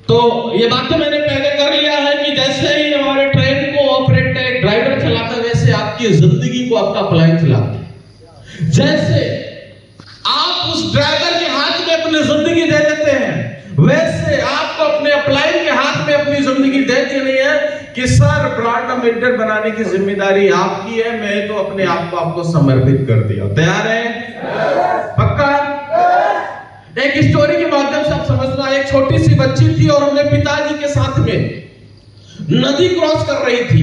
तो ये बात तो मैंने पहले कर लिया है कि जैसे ही हमारे ट्रेन को ऑपरेट एक ड्राइवर चलाता है, वैसे आपकी जिंदगी को आपका अपलाइन चलाता है। जैसे आप उस ड्राइवर के हाथ में अपनी जिंदगी दे देते हैं, वैसे आपको अपने अपलाइन के हाथ में अपनी जिंदगी दे देनी है कि सर ब्रांड एम्बेसडर बनाने की जिम्मेदारी आपकी है, मैं तो अपने आप को आपको समर्पित कर दिया। तैयार है? पक्का? एक स्टोरी के माध्यम से आप समझना। एक छोटी सी बच्ची थी और अपने पिताजी के साथ में नदी क्रॉस कर रही थी,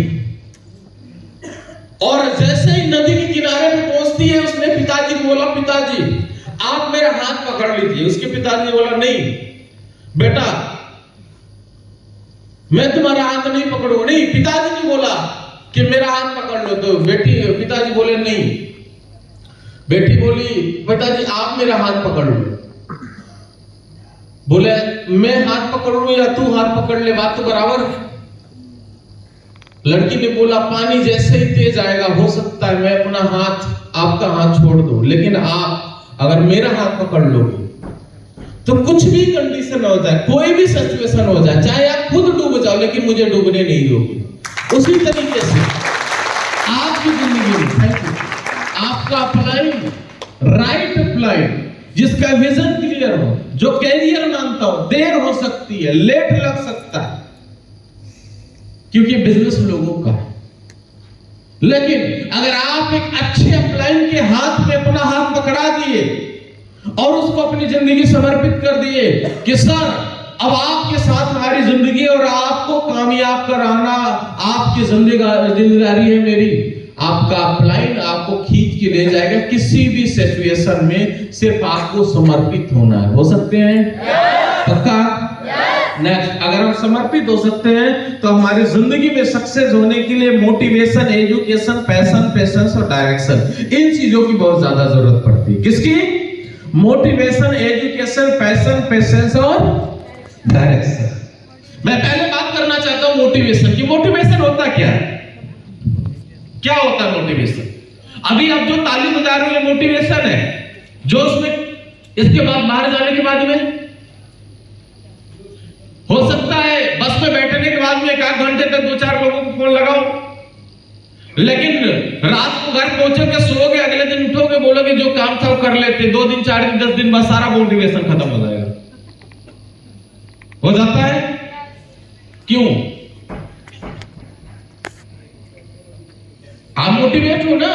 और जैसे ही नदी के किनारे पे पहुंचती है, उसने पिताजी को बोला, पिताजी आप मेरा हाथ पकड़ लीजिए। उसके पिताजी ने बोला, नहीं बेटा मैं तुम्हारा हाथ नहीं पकड़ूंगा। नहीं, पिताजी ने बोला कि मेरा हाथ पकड़ लो, तो पिताजी बोले नहीं। बेटी बोली, पिताजी आप मेरा हाथ पकड़ लो। बोले मैं हाथ पकड़ूं या तू हाथ पकड़ ले, बात तो बराबर है। लड़की ने बोला, पानी जैसे ही तेज आएगा, हो सकता है मैं अपना हाथ आपका हाथ छोड़ दूं, लेकिन आप अगर मेरा हाथ पकड़ लोगे तो कुछ भी कंडीशन हो जाए, कोई भी सिचुएशन हो जाए, चाहे आप खुद डूब जाओ, लेकिन मुझे डूबने नहीं दोगे। उसी तरीके से आपकी जिंदगी में आपका अपलाइन, राइट अपलाइन, जिसका विजन क्लियर हो, जो कैरियर मानता हो, देर हो सकती है, लेट लग सकता है, क्योंकि बिजनेस लोगों का है। लेकिन अगर आप एक अच्छे अपलाइन के हाथ में अपना हाथ पकड़ा दिए और उसको अपनी जिंदगी समर्पित कर दिए कि सर अब आपके साथ हमारी जिंदगी और आपको कामयाब कराना आपकी जिम्मेदारी है मेरी, आपका अपलाइन आपको खींच के ले जाएगा किसी भी सिचुएशन में, सिर्फ आपको समर्पित होना है। हो सकते हैं? पक्का? नेक्स्ट, अगर हम समर्पित हो सकते हैं तो हमारी जिंदगी में सक्सेस होने के लिए मोटिवेशन, एजुकेशन, पैशन, पेशेंस और डायरेक्शन, इन चीजों की बहुत ज्यादा जरूरत पड़ती है। किसकी? मोटिवेशन, एजुकेशन, पैशन, पेशेंस और डायरेक्शन। मैं पहले बात करना चाहता हूं मोटिवेशन की। मोटिवेशन होता क्या है? क्या होता है मोटिवेशन? अभी आप जो ताली बजा रहे हो, मोटिवेशन है, जो उसमें इसके बाद बाहर जाने के बाद में हो सकता है बस में बैठने के बाद में 1 घंटे तक 2-4 लोगों को फोन लगाओ, लेकिन रात को घर पहुंचोगे, सोओगे, अगले दिन उठोगे, बोलोगे जो काम था वो कर लेते, 2 दिन 4 दिन 10 दिन बाद सारा मोटिवेशन खत्म हो जाएगा। हो जाता है? क्यों? आप मोटिवेट हो ना,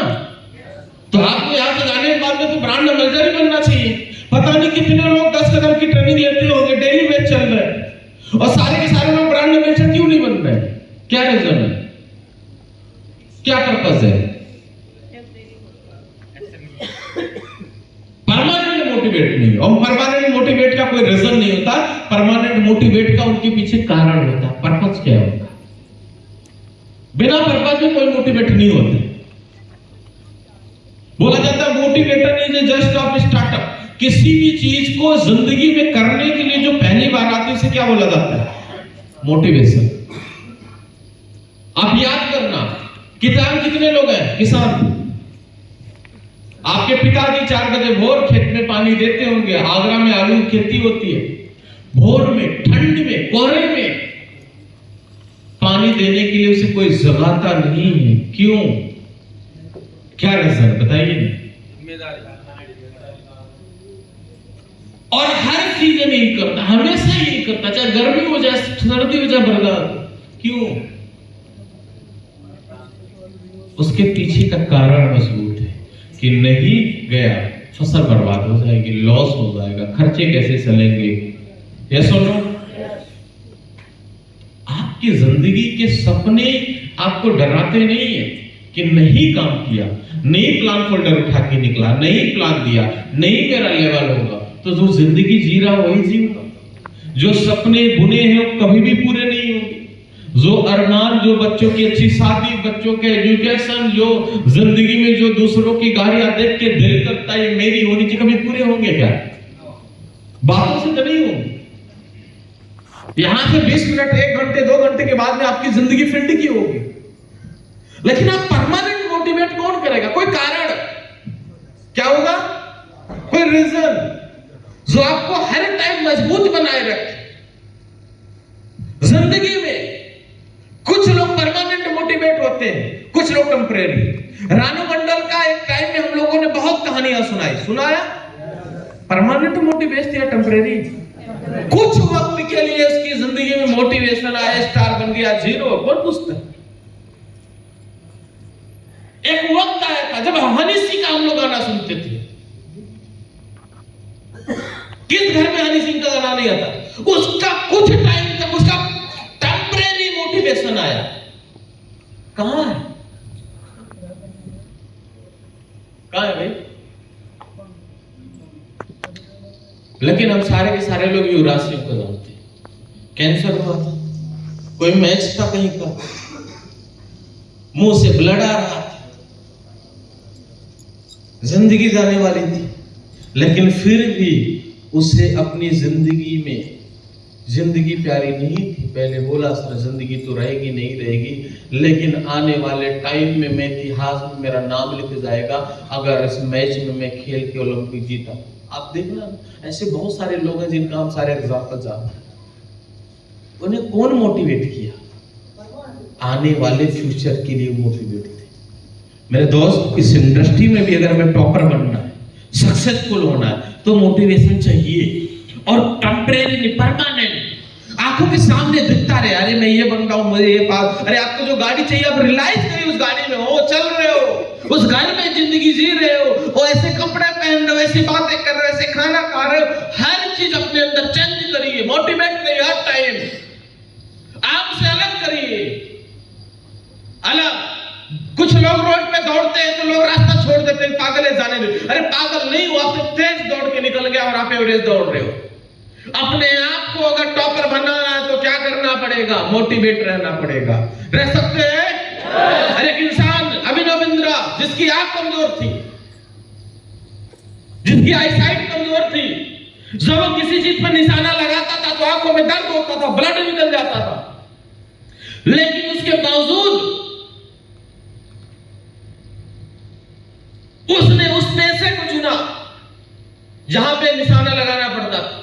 तो आपको यहां से जाने के बाद में तो ब्रांड एम्बेसडर ही बनना चाहिए। पता नहीं कितने लोग 10 कदम की ट्रेनिंग लेते होंगे, डेली बैच चल रहा है, और सारे के सारे लोग ब्रांड एम्बेसडर क्यों नहीं बन रहे? क्या रीजन है? क्या पर्पस है? परमानेंट मोटिवेट नहीं, और परमानेंट मोटिवेट का कोई रीजन नहीं होता। परमानेंट मोटिवेट का उनके पीछे कारण होता है, पर्पस क्या होता है। बिना पर्पस में कोई मोटिवेट नहीं होते। बोला जाता है motivator is just of startup. किसी भी चीज को जिंदगी में करने के लिए जो पहली बार आती है, उसे क्या बोला जाता है? मोटिवेशन। आप याद करना, किसान कितने लोग हैं? किसान। आपके पिताजी 4 बजे भोर खेत में पानी देते होंगे। आगरा में आलू की खेती होती है, भोर में, ठंड में, कोहरे में पानी देने के लिए उसे कोई जगाता नहीं है। क्यों? क्या रीजन बताइए ना। और हर सीजन यही करता, हमेशा यही करता, चाहे गर्मी हो जाए, सर्दी हो जाए, बर्दाश्त। क्यों? उसके पीछे का कारण मजबूत है कि नहीं गया फसल बर्बाद हो जाएगी, लॉस हो जाएगा, खर्चे कैसे चलेंगे। ये सुनो, आपकी जिंदगी के सपने आपको डराते नहीं है कि नहीं काम किया, नहीं प्लान फोल्डर उठा के निकला, नहीं प्लान दिया, नहीं मेरा लेवल होगा, तो जो जिंदगी जी रहा वही जीऊंगा। जो सपने बुने हैं वो कभी भी पूरे नहीं होंगे। जो अरमान, जो बच्चों की अच्छी शादी, बच्चों के एजुकेशन, जो जिंदगी में जो दूसरों की गाड़ियां देख के दिल करता है मेरी होनी चाहिए, कभी पूरे होंगे क्या? बातों से तो नहीं होंगे। यहां से 20 मिनट, 1 घंटे, 2 घंटे के बाद में आपकी जिंदगी फील्ड की होगी, लेकिन आप परमानेंट मोटिवेट कौन करेगा? कोई कारण, क्या होगा? कोई रीजन जो आपको हर टाइम मजबूत बनाए रखे। कुछ लोग टेम्परेरी। रानू मंडल का एक टाइम में हम लोगों ने बहुत कहानियां सुनाया। परमानेंट मोटिवेशन या टेम्परेरी? कुछ वक्त के लिए उसकी जिंदगी में मोटिवेशन आया, स्टार बन गया, जीरो, कौन पूछता? एक वक्त आया था जब हनी सिंह का हम लोग गाना सुनते थे। किस घर में हनी सिंह का गाना नहीं आता? उसका कुछ टाइम तक उसका टेम्परेरी मोटिवेशन आया। कहां है? कहां है भाई? लेकिन हम सारे के सारे लोग युवराज सिंह को जानते हैं। कैंसर हुआ था, कोई मैच था कहीं का, मुंह से ब्लड आ रहा था, जिंदगी जाने वाली थी, लेकिन फिर भी उसे अपनी जिंदगी में जिंदगी प्यारी नहीं थी। पहले बोला सर जिंदगी तो रहेगी नहीं रहेगी, लेकिन आने वाले टाइम में मैं इतिहास में मेरा नाम लिख जाएगा अगर इस मैच में मैं खेल के ओलंपिक जीता। आप देखना, ऐसे बहुत सारे लोग हैं जिनका हम सारे एग्जाम्पल जानते हैं। उन्हें कौन मोटिवेट किया? आने वाले फ्यूचर के लिए मोटिवेट थे। मेरे दोस्त, इस इंडस्ट्री में भी अगर मैं टॉपर बनना है, सक्सेसफुल होना है, तो मोटिवेशन चाहिए, और टेम्परेरी नहीं, परमानेंट। आंखों के सामने दिखता रहे, अरे मैं ये बन रहा हूं, मुझे ये बात, अरे आपको जो गाड़ी चाहिए आप रियलाइज करिए उस गाड़ी में हो, चल रहे हो, उस घर में जिंदगी जी रहे हो, और ऐसे कपड़े पहन रहे हो, ऐसी बातें कर रहे हो, ऐसे खाना खा रहे हो, हर चीज अपने अंदर चेंज करिए, मोटिवेट करिए हर टाइम, आपसे अलग करिए। अलग कुछ लोग रोड पे दौड़ते हैं तो लोग रास्ता छोड़ देते हैं, पागल है जाने दो। अरे पागल नहीं हो, आप तेज दौड़ के निकल गया और आप एवरेज दौड़ रहे हो। अपने आप को अगर टॉपर बनाना है तो क्या करना पड़ेगा? मोटिवेट रहना पड़ेगा। रह सकते हैं? अरे एक इंसान अभिनव बिंद्रा, जिसकी आंख कमजोर थी, जिसकी आईसाइट कमजोर थी, जब वो किसी चीज पर निशाना लगाता था तो आंखों में दर्द होता था, ब्लड निकल जाता था, लेकिन उसके बावजूद उसने उस पैसे को चुना जहां पे निशाना लगाना पड़ता था,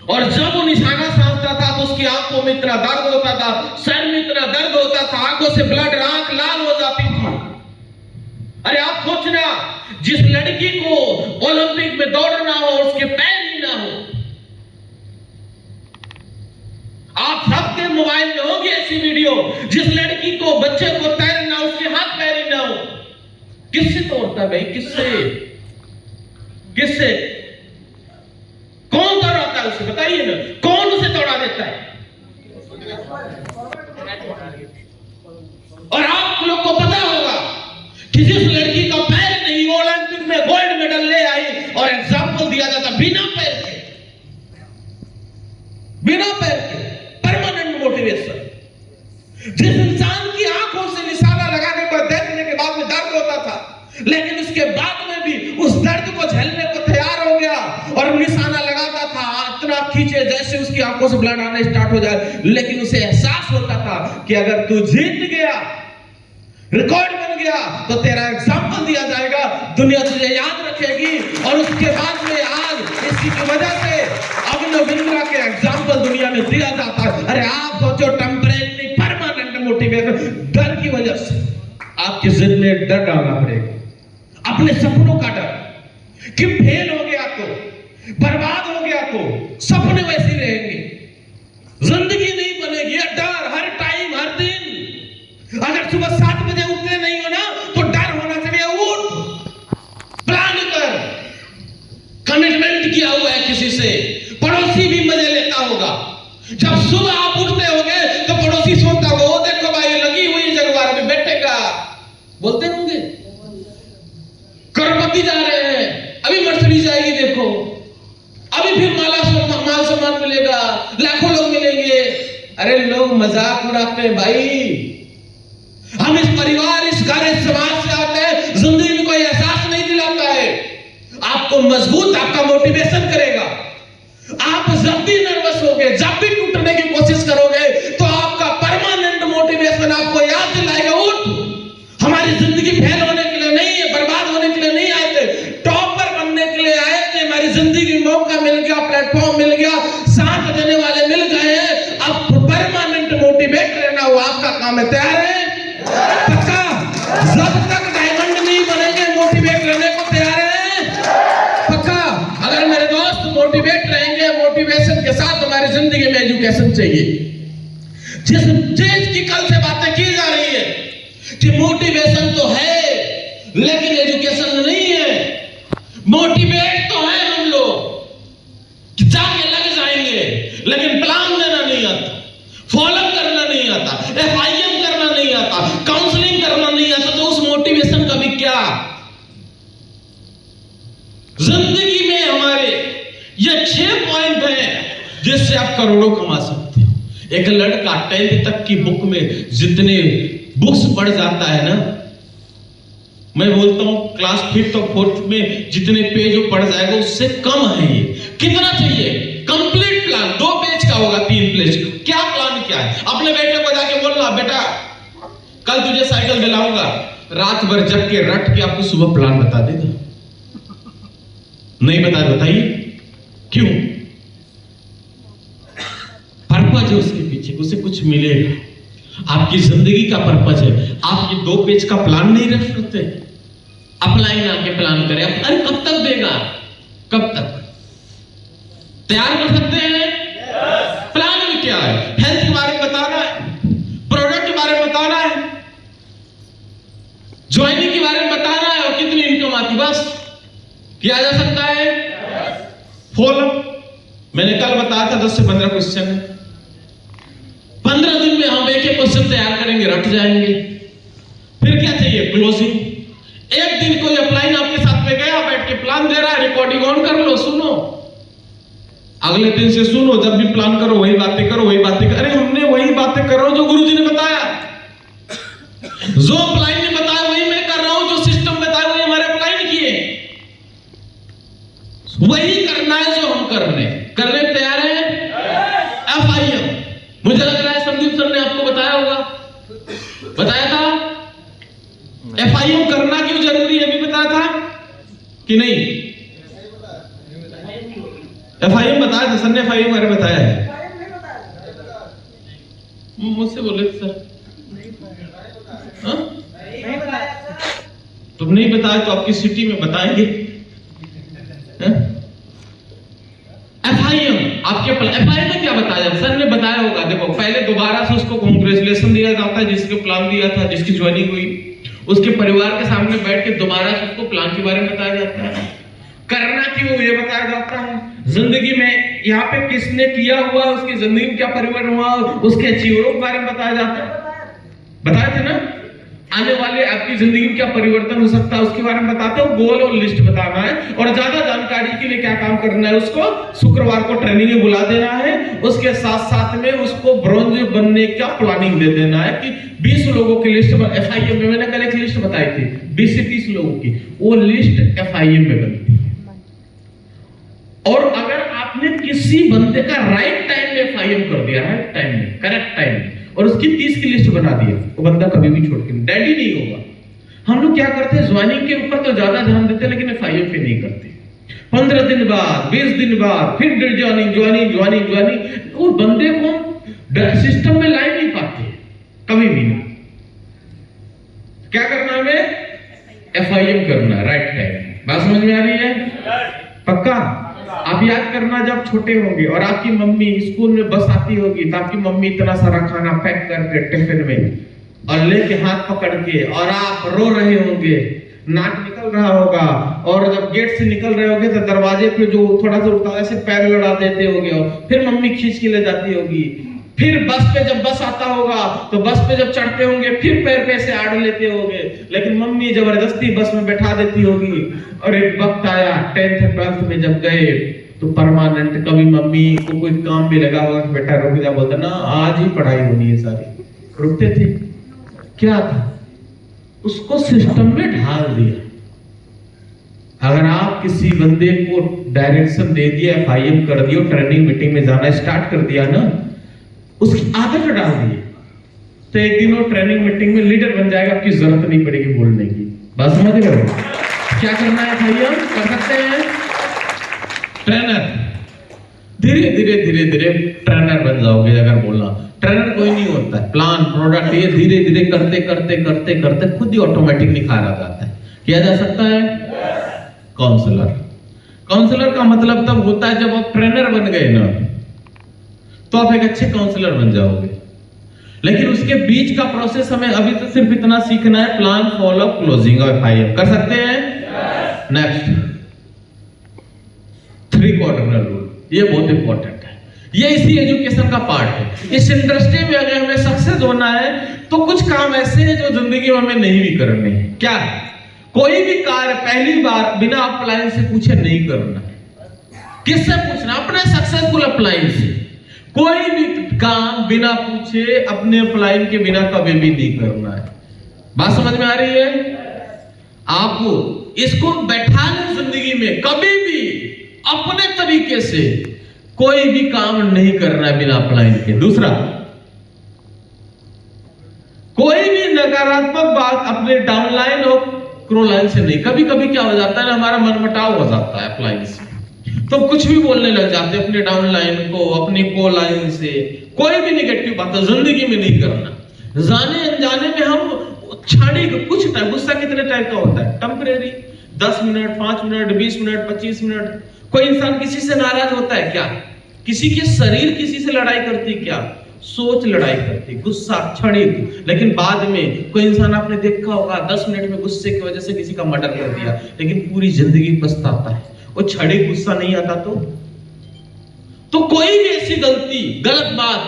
और जब वो निशाना साधता था तो उसकी आंखों में इतना दर्द होता था, सर में इतना दर्द होता था, आंखों से ब्लड, आंख लाल हो जाती थी। अरे आप सोचना, जिस लड़की को ओलंपिक में दौड़ना हो उसके पैर ही ना हो, आप सबके मोबाइल में होगी ऐसी वीडियो, जिस लड़की को, बच्चे को तैरना, उसके हाथ पैर ही ना हो, किससे तोड़ता भाई? किससे कौन दौड़ाता है उसे? बताइए ना, कौन उसे दौड़ा देता है? और आप लोग को पता होगा कि जिस लड़की का पैर नहीं, वो ओलंपिक में गोल्ड मेडल ले आई, और एग्जाम्पल दिया जाता बिना पैर के, परमानेंट मोटिवेशन। जिस इंसान की आंखों से निशाना लगाने पर देखने के बाद में दर्द होता था, लेकिन उसके बाद में भी उस दर्द को झेलने को तैयार हो गया और निशाना लगाता था, इतना खींचे जैसे उसकी आंखों से ब्लड आना स्टार्ट हो जाए, लेकिन उसे एहसास होता था कि अगर तू जीत गया, रिकॉर्ड बन गया, तो तेरा एग्जाम्पल दिया जाएगा, दुनिया तुझे याद रखेगी। और उसके बाद में आज इसी की वजह से अभिनव बिंद्रा के एग्जाम्पल दुनिया में दिया जाता है। अरे आप सोचो, टेम्परेरी परमानेंट मोटिवेशन, डर की वजह से आपकी जिद में डर डालना पड़ेगा, अपने सपनों का डर कि फेल हो गया तो, बर्बाद हो गया तो, सपने वैसे रहेंगे, जिंदगी नहीं बनेगी। डर हर टाइम, हर दिन। अगर सुबह 7 बजे उठते नहीं हो ना, तो डर होना चाहिए। उठ, प्लान कर, कमिटमेंट किया हुआ है किसी से, पड़ोसी भी मजे लेता होगा। जब सुबह आप उठते होंगे तो पड़ोसी सोचता होगा, वो देखो भाई लगी हुई जगवार में बैठेगा, बोलते होंगे करोड़पति जा रहे हैं, अभी मर्सिडीज आएगी देखो, अभी फिर माल सामान मिलेगा, लाखों लोग मिलेंगे। अरे लोग मजाक उड़ाते हैं भाई। हम इस परिवार, इस घर, इस समाज से आते हैं, जिंदगी में कोई एहसास नहीं दिलाता है। आपको मजबूत, आपका मोटिवेशन करेगा। आप जब भी नर्वस होगे, जब भी टूटने की कोशिश करोगे, तो आपका परमानेंट मोटिवेशन आपको याद दिलाएगा, उठ, हमारी जिंदगी फेल होने के लिए नहीं है, बर्बाद होने के लिए नहीं आए थे, टॉपर बनने के लिए आए थे। हमारी जिंदगी में मौका मिल गया, प्लेटफॉर्म मिल गया, साथ देने वाले मिल गए हैं, अब परमानेंट मोटिवेट रहना वो आपका काम है। तैयार है? पक्का? में एजुकेशन चाहिए। जिस चीज की कल से बातें की जा रही है कि मोटिवेशन तो है लेकिन एजुकेशन नहीं है। मोटिवेट तो है हम लोग कि जाके लग जाएंगे, लेकिन प्लान देना नहीं आता, फॉलो करना नहीं आता, FIM करना नहीं आता, काउंसलिंग करना नहीं आता, तो उस मोटिवेशन का भी क्या? जिंदगी में हमारे ये 6 पॉइंट हैं जिससे आप करोड़ों कमा सकते हो। एक लड़का 10th तक की बुक में जितने बुक्स पढ़ जाता है ना, मैं बोलता हूं क्लास 5th और 4th में जितने पेज वो पढ़ जाएगा उससे कम है ये। कितना चाहिए? कंप्लीट प्लान 2 पेज का होगा, 3 पेज। क्या प्लान क्या है? अपने बेटे को जाके बोलना, बेटा कल तुझे साइकिल दिलाऊंगा, रात भर जग के रट के आपको सुबह प्लान बता देगा। नहीं बता, बताइए क्यों? पर्पज है उसके पीछे, उसे कुछ मिलेगा। आपकी जिंदगी का पर्पज है। आप ये 2 पेज का प्लान नहीं रख सकते? अपलाइन आके प्लान करें। अरे कब तक देगा? कब तक तैयार कर सकते हैं? प्लान में क्या है? हेल्थ के बारे में बताना है, प्रोडक्ट के बारे में बताना है, ज्वाइनिंग के बारे में बताना है और कितनी इनकम आती, बस किया जा सकता है। फॉलो मैंने कल बताया था 10 से 15 क्वेश्चन है। 15 दिन में हम एक क्वेश्चन तैयार करेंगे, रट जाएंगे। फिर क्या चाहिए? क्लोजिंग। एक दिन कोई अपलाइन आपके साथ में गया, बैठ के प्लान दे रहा है, रिकॉर्डिंग ऑन कर लो, सुनो। अगले दिन से सुनो, जब भी प्लान करो वही बातें करो, वही बातें करो। अरे हमने वही बातें कर रहा हूं जो गुरुजी ने बताया, जो अपलाइन ने बताया वही मैं कर रहा हूं, जो सिस्टम बताया वही हमारे अपलाइन किए। वही करना है जो हम करने तैयार हैं। FIM मुझे लग रहा है संदीप सर ने आपको बताया होगा, बताया था। FIM करना क्यों जरूरी है भी बताया था कि नहीं? FIM बताया था सर ने, FIM मैंने बताया है। मुझसे बोले थे सर, तुम नहीं बताया तो आपकी सिटी में बताएंगे। FIM आपके FIM में क्या बताया? सर ने बताया होगा। देखो, पहले दोबारा से उसको कांग्रेचुलेशन दिया जाता है, जिसके प्लान दिया था, जिसकी ज्वाइनिंग हुई, उसके परिवार के सामने बैठ के दोबारा से उसको प्लान के बारे में बताया जाता है। करना क्यों ये बताया जाता है। जिंदगी में यहाँ पे किसने किया हुआ, उसकी जिंदगी में क्या परिवर्तन हुआ, उसके अचीवरों के बारे में बताया जाता है। बताए थे ना? आने वाले आपकी जिंदगी में क्या परिवर्तन हो सकता है उसके बारे में बताते हो। गोल और लिस्ट बताना है, और ज्यादा जानकारी के लिए क्या काम करना है, उसको शुक्रवार को ट्रेनिंग में बुला देना है। उसके साथ साथ में उसको ब्रोंज बनने का प्लानिंग दे देना है कि 20 लोगों की लिस्ट FIM में, मैंने कल एक लिस्ट बताई थी 20 से 30 लोगों की, वो लिस्ट FIM में बनती है। और अगर आपने किसी बंदे का राइट टाइम में FIM कर दिया, राइट टाइम में, करेक्ट टाइम में, और उसकी 30 की लिस्ट बना दिया, वो बंदा कभी भी छोड़ के डैडी नहीं होगा। हम लोग क्या करते हैं, ज्वाइनिंग के ऊपर तो ज्यादा ध्यान देते हैं, लेकिन FIM पे नहीं करते। 15 दिन बाद, 20 दिन बाद फिर ज्वाइनिंग, वो बंदे को सिस्टम में ला नहीं पाते कभी भी नहीं। क्या करना है हमें? FIM करना है राइट टाइम। बात समझ में आ रही है? पक्का? आप याद करना, जब छोटे होंगे और आपकी मम्मी स्कूल में बस आती होगी, तो आपकी मम्मी इतना सारा खाना पैक करके टिफिन में और लेके हाथ पकड़ के, और आप रो रहे होंगे, नाक निकल रहा होगा, और जब गेट से निकल रहे होंगे तो दरवाजे पे जो थोड़ा सा उठता है, ऐसे पैर लड़ा देते होंगे, और फिर मम्मी खींच के ले जाती होगी। फिर बस पे जब बस आता होगा, तो बस पे जब चढ़ते होंगे फिर पैर पे से आड़ लेते होंगे, लेकिन मम्मी जबरदस्ती बस में बैठा देती होगी। और एक वक्त आया 10th 12th में जब गए, तो परमानेंट, कभी मम्मी को कोई काम भी लगा होगा, बेटा रुक जा, बोलता ना आज ही पढ़ाई होनी है सारी, रुकते थे। क्या था? उसको सिस्टम में ढाल दिया। अगर आप किसी बंदे को डायरेक्शन दे दिया, FIM कर दिया, ट्रेनिंग मीटिंग में जाना स्टार्ट कर दिया ना, उसकी आदत डाल दी, तो एक दिन वो ट्रेनिंग मीटिंग में लीडर बन जाएगा, आपकी जरूरत नहीं पड़ेगी बोलने की। बात समझ रहे हो? क्या करना है FIM? कर सकते हैं ट्रेनर। धीरे धीरे ट्रेनर बन जाओगे। अगर बोलना ट्रेनर कोई नहीं होता है, प्लान प्रोडक्ट ये धीरे धीरे करते खुद ही ऑटोमेटिक निखारा जाता है। किया जा सकता है। काउंसलर का मतलब तब होता है जब आप ट्रेनर बन गए ना, तो आप एक अच्छे काउंसलर बन जाओगे। लेकिन उसके बीच का प्रोसेस हमें अभी तो सिर्फ इतना सीखना है, प्लान, फॉलो, क्लोजिंग और FIM। कर सकते हैं? नेक्स्ट, 3 क्वाड्रेंट रूल, ये बहुत इंपॉर्टेंट है। ये इसी एजुकेशन का पार्ट है। इस इंडस्ट्री में अगर हमें सक्सेस होना है तो कुछ काम ऐसे हैं जो जिंदगी में हमें नहीं भी करने हैं। क्या? कोई भी कार्य पहली बार बिना अप्लायंस से पूछे नहीं करना। किससे पूछना? अपने सक्सेसफुल अप्लायंस से। कोई भी काम बिना पूछे अपने अप्लायंस के बिना कभी भी नहीं करना है। बात समझ में आ रही है? आपको इसको बैठा लें जिंदगी में, कभी भी अपने तरीके से कोई भी काम नहीं करना है बिना अप्लायंस के। दूसरा, कोई भी नकारात्मक बात अपने डाउनलाइन और क्रोलाइन से नहीं। कभी कभी क्या हो जाता है ना, हमारा मनमुटाव हो जाता है अप्लायंस से, तो कुछ भी बोलने लग जाते हैं अपने डाउनलाइन को, अपनी कोलाइन से। कोई भी नेगेटिव बात जिंदगी में नहीं करना। जाने अनजाने में हम क्षणिक कुछ टाइम, गुस्सा कितने टाइप का होता है? Temporary, 10 minute, 5 minute, 20 minute, 25 minute. कोई इंसान किसी से नाराज होता है क्या? किसी के शरीर किसी से लड़ाई करती क्या? सोच लड़ाई करती, गुस्सा क्षणिक। लेकिन बाद में कोई इंसान आपने देखा होगा 10 मिनट में गुस्से की वजह से किसी का मर्डर कर दिया, लेकिन पूरी जिंदगी पछताता है। वो क्षणिक गुस्सा नहीं आता तो कोई भी ऐसी गलती, गलत बात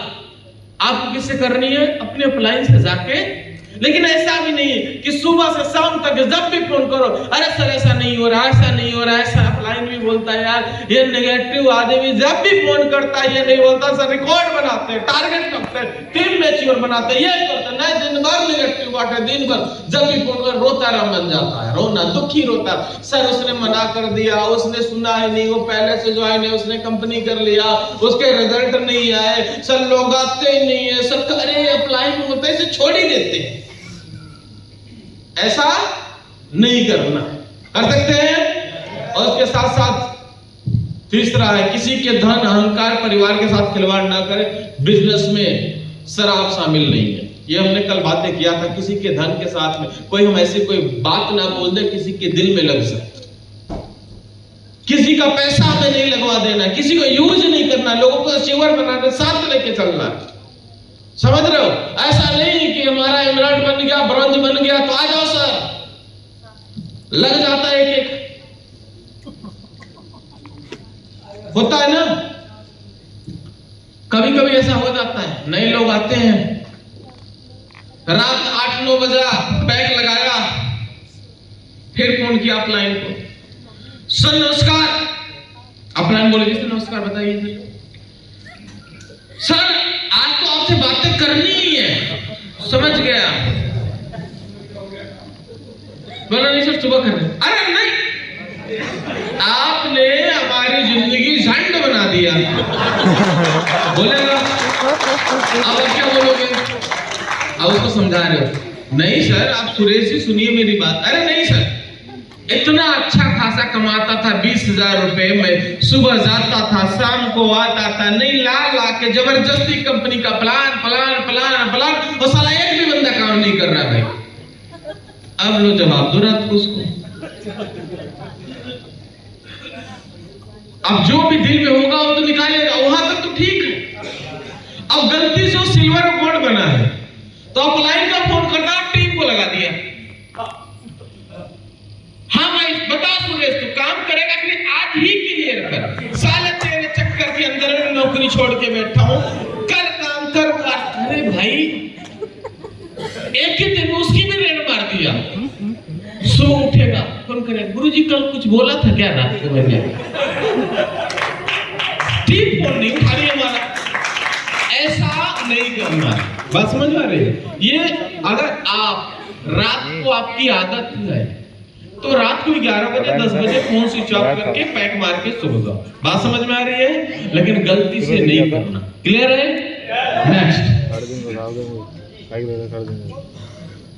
आपको किससे करनी है? अपने अप्लायंस से जाके। लेकिन ऐसा भी नहीं है कि सुबह से शाम तक जब भी फोन करो, अरे सर ऐसा नहीं हो रहा, ऐसा नहीं हो रहा। ऐसा अप्लायंस भी बोलता है यार, ये नेगेटिव आदमी जब भी फोन करता है ये नहीं बोलता सर, रिकॉर्ड बनाते हैं, टारगेट करते हैं, टीम मैच्योर बनाते हैं, ये करते हैं, दिन भर नेगेटिव बात है, दिन भर जब भी फोन कर रोता रहा मन जाता है, रोना, दुखी रोता। सर उसने मना कर दिया, उसने सुना ही नहीं, वो पहले से ज्वाइन है, उसने कंपनी कर लिया, उसके रिजल्ट नहीं आए, सर लोग आते ही नहीं है, सर अरे अप्लायंस होते हैं, इसे छोड़ ही देते हैं। ऐसा नहीं करना। कर सकते हैं? और उसके साथ साथ तीसरा है, किसी के धन, अहंकार, परिवार के साथ खिलवाड़ ना करें। बिजनेस में शराब शामिल नहीं है। ये हमने कल बातें किया था। किसी के धन के साथ में कोई हम ऐसी कोई बात ना बोल दे किसी के दिल में लग सके। किसी का पैसा हमें नहीं लगवा देना, किसी को यूज नहीं करना, लोगों को अचीवर बनाना, साथ लेके चलना। समझ रहे हो? ऐसा नहीं कि हमारा एमराल्ड बन गया, ब्रॉन्ज बन गया तो आ जाओ सर, लग जाता है एक होता है ना, कभी कभी ऐसा हो जाता है। नए लोग आते हैं, रात 8-9 बजा, पैक लगाया, फिर फोन किया अपलाइन को, सर नमस्कार। अपलाइन बोले जी सर नमस्कार, बताइए सर आज तो आपसे बातें करनी ही है। समझ गया? बोला नहीं सर सुबह कर रहे। अरे नहीं, आपने हमारी जिंदगी झंड बना दिया। बोलेगा अब क्या बोलोगे? अब उसको समझा रहे हो, नहीं सर आप सुरेश जी सुनिए मेरी बात। अरे नहीं सर, इतना अच्छा खासा कमाता था, 20,000 रुपए में, सुबह जाता था शाम को आता था, नहीं ला के जबरदस्ती कंपनी का प्लान प्लान प्लान प्लान, और साला एक भी बंदा काम नहीं कर रहा भाई। अब लो जवाब दो रात को उसको। अब जो भी दिल में होगा वो तो निकालेगा, वहां तक तो ठीक है। अब गलती से सिल्वर गोल्ड बना है तो अपलाइन का फोन करता, टीम को लगा दिया। हाँ भाई बता सुरेश तू काम करेगा कि नहीं, आज ही क्लियर कर। साले तेरे चक्कर के अंदर में नौकरी छोड़ के बैठा हूं, कर काम कर। अरे भाई एक ही दिन में उसकी भी रेड मार दिया। सुबह उठेगा फोन करेगा, गुरुजी कल कुछ बोला था क्या रात को? मैंने ठीक फोन नहीं उठा रही हमारा। ऐसा नहीं करना। बात समझ में आ रही है? ये अगर आप रात को आपकी आदत है तो रात को 11 बजे 10 बजे फोन स्विच ऑफ करके पैक मार के सो जाओ। बात समझ में आ रही है? लेकिन गलती से नहीं करना। क्लियर है? Next,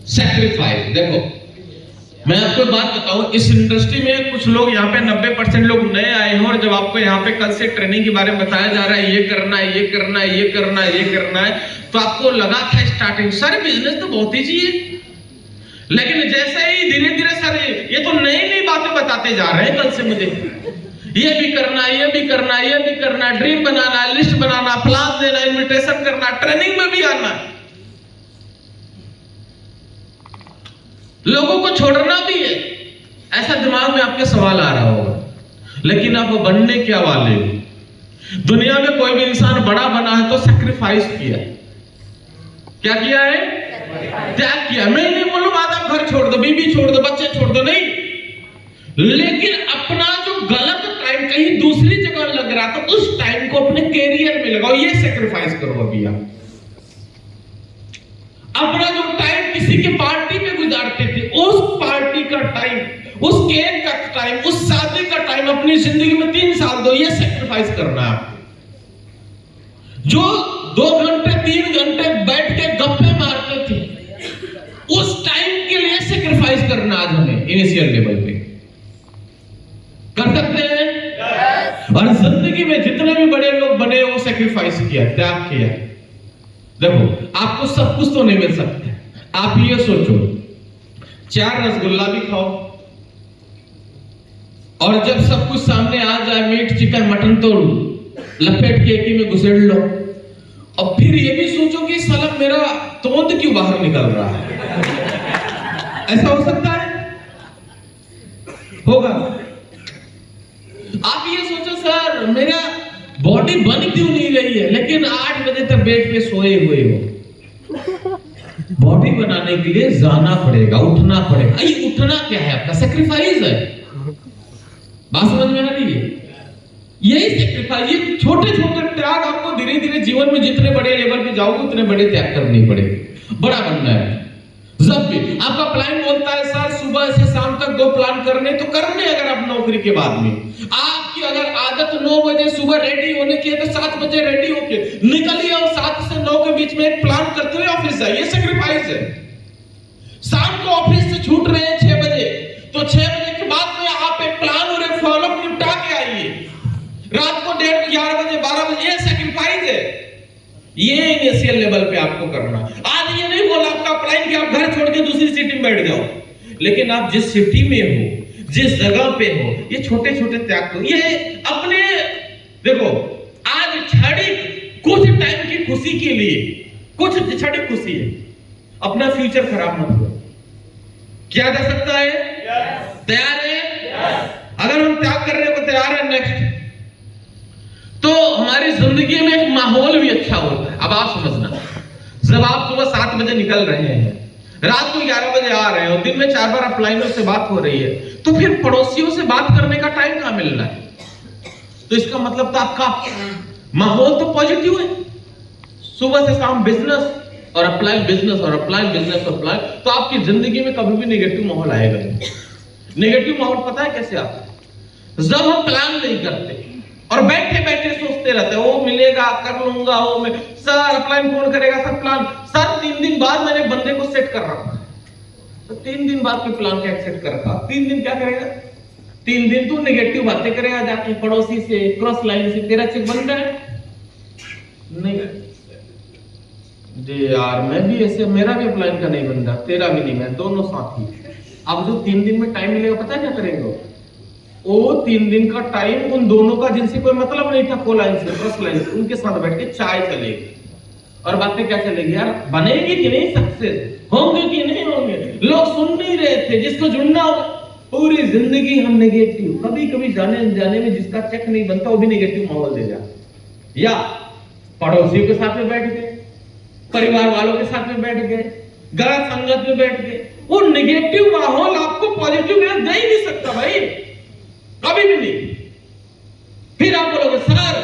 sacrifice. देखो मैं आपको बात बताऊं, इस इंडस्ट्री में कुछ लोग यहाँ पे 90% लोग नए आए हैं, और जब आपको यहाँ पे कल से ट्रेनिंग के बारे में बताया जा रहा है, ये करना है, ये करना है, ये करना है, ये करना है, तो आपको लगा था स्टार्टिंग सर बिजनेस तो बहुत ईजी है। लेकिन जैसे ही धीरे धीरे सर ये तो नई नई बातें बताते जा रहे हैं कल से मुझे, ये भी करना, ये भी करना, ये भी करना, ड्रीम बनाना, लिस्ट बनाना, प्लान देना, इनविटेशन करना, ट्रेनिंग में भी आना, लोगों को छोड़ना भी है। ऐसा दिमाग में आपके सवाल आ रहा होगा, लेकिन आप बनने क्या वाले हो? दुनिया में कोई भी इंसान बड़ा बना है तो सैक्रिफाइस किया। क्या किया है? त्याग किया। मैं नहीं बोलूंगा आप घर छोड़ दो, बीवी छोड़ दो, बच्चे छोड़ दो, नहीं, लेकिन अपना जो गलत टाइम कहीं दूसरी जगह लग रहा था उस टाइम को अपने कैरियर में लगाओ, ये सैक्रिफाइस करो। अभी आप अपना जो टाइम किसी की पार्टी में गुजारते थे, उस पार्टी का टाइम, उस केक का टाइम, उस शादी का टाइम अपनी जिंदगी में 3 साल दो, ये सैक्रिफाइस करना है आपको। जो 2 घंटे 3 घंटे बैठ के गप्पे मारते थे, उस टाइम के लिए सैक्रिफाइस करना आज हमें इनिशियल लेवल पे कर सकते हैं। और जिंदगी में जितने भी बड़े लोग बने वो सैक्रिफाइस किया, त्याग किया। देखो आपको सब कुछ तो नहीं मिल सकता, आप ये सोचो 4 रसगुल्ला भी खाओ और जब सब कुछ सामने आ जाए, मीट चिकन मटन, तो लपेट के एक ही में घुसेड़ लो और फिर ये भी सोचो कि साला मेरा तोंद क्यों बाहर निकल रहा है। ऐसा हो सकता है? होगा। आप ये सोचो सर मेरा बॉडी बन क्यों नहीं रही है, लेकिन 8 बजे तक बेड पे सोए हुए हो। बॉडी बनाने के लिए जाना पड़ेगा, उठना पड़ेगा। ये उठना क्या है? आपका सैक्रिफाइस है। बात समझ में आ रही है? यही सैक्रिफाइस, ये छोटे छोटे त्याग आपको धीरे धीरे जीवन में जितने बड़े लेवल पे जाओगे उतने बड़े त्याग करने पड़ेंगे। बड़ा बनना है। जब भी आपका प्लान बोलता है सर सुबह से शाम तक 2 प्लान करने, तो करने। अगर आप नौकरी के बाद में आपकी अगर आदत 9 बजे सुबह रेडी होने की है तो 7 बजे रेडी होके निकलिए और 7 से 9 के बीच में एक प्लान करते हुए ऑफिस जाइए। सैक्रिफाइस है। शाम को ऑफिस से छूट रहे हैं 6 बजे, तो 6 बजे के बाद में आप एक प्लान और एक फॉलोअप निपटा के आइए। रात को 11 बजे 12 बजे, ये सैक्रिफाइस है। ये इनिशियल लेवल पे आपको करना। आज ये नहीं बोला आपका प्लान कि आप घर छोड़ के दूसरी सिटी में बैठ जाओ, लेकिन आप जिस सिटी में हो, जिस जगह पे हो, ये छोटे छोटे त्याग को, ये अपने देखो आज क्षणिक कुछ टाइम की खुशी के लिए, कुछ क्षणिक खुशी है, अपना फ्यूचर खराब मत करो। किया जा सकता है? तैयार है? अगर हम त्याग करने को तैयार है नेक्स्ट, तो हमारी जिंदगी में एक माहौल भी अच्छा होता है। अब आप समझना, जब आप सुबह 7 बजे निकल रहे हैं, रात को 11 बजे आ रहे हैं और दिन में 4 बार अपलाइनों से बात हो रही है, तो फिर पड़ोसियों से बात करने का टाइम कहां मिल रहा है? तो इसका मतलब तो आपका माहौल तो पॉजिटिव है। सुबह से शाम बिजनेस और अप्लाई, बिजनेस और अप्लाई, बिजनेस और अप्लाई, तो आपकी जिंदगी में कभी भी नेगेटिव माहौल आएगा नहीं। नेगेटिव माहौल पता है कैसे आता है? जब हम प्लान नहीं करते और बैठे बैठे सोचते रहते हैं वो मिलेगा, कर लूंगा, वो मैं सर प्लान कौन करेगा, सर प्लान, सर 3 दिन बाद मैंने बंदे को सेट कर रखा है, तो 3 दिन बाद के प्लान क्या सेट कर रखा, 3 दिन क्या करेगा? 3 दिन तू नेगेटिव बातें करेगा जाके पड़ोसी से, क्रॉस लाइन से। तेरा चेक बन रहा है? नहीं जी यार, मैं भी ऐसे, मेरा भी प्लान का नहीं बन रहा, तेरा भी नहीं, मैं दोनों साथ ही। अब जो 3 दिन में टाइम मिलेगा पता है क्या करेंगे? वो 3 दिन का टाइम उन दोनों का जिनसे कोई मतलब नहीं था, को लाइन से, फर्स्ट लाइन से, उनके साथ बैठ के चाय चलेगी और बातें क्या चलेगी? यार बनेगी कि नहीं, सक्सेस होंगे कि नहीं होंगे, लोग सुन नहीं रहे थे, जिसको जुड़ना होगा। पूरी जिंदगी हम नेगेटिव, कभी कभी जाने अनजाने में जिसका चेक नहीं बनता वो भी नेगेटिव माहौल दे जाता, या पड़ोसियों के साथ में बैठ गए, परिवार वालों के साथ में बैठ गए, गलत संगत में बैठ गए। वो नेगेटिव माहौल आपको पॉजिटिव दे ही नहीं सकता भाई, कभी भी नहीं। फिर आप बोलोगे सर,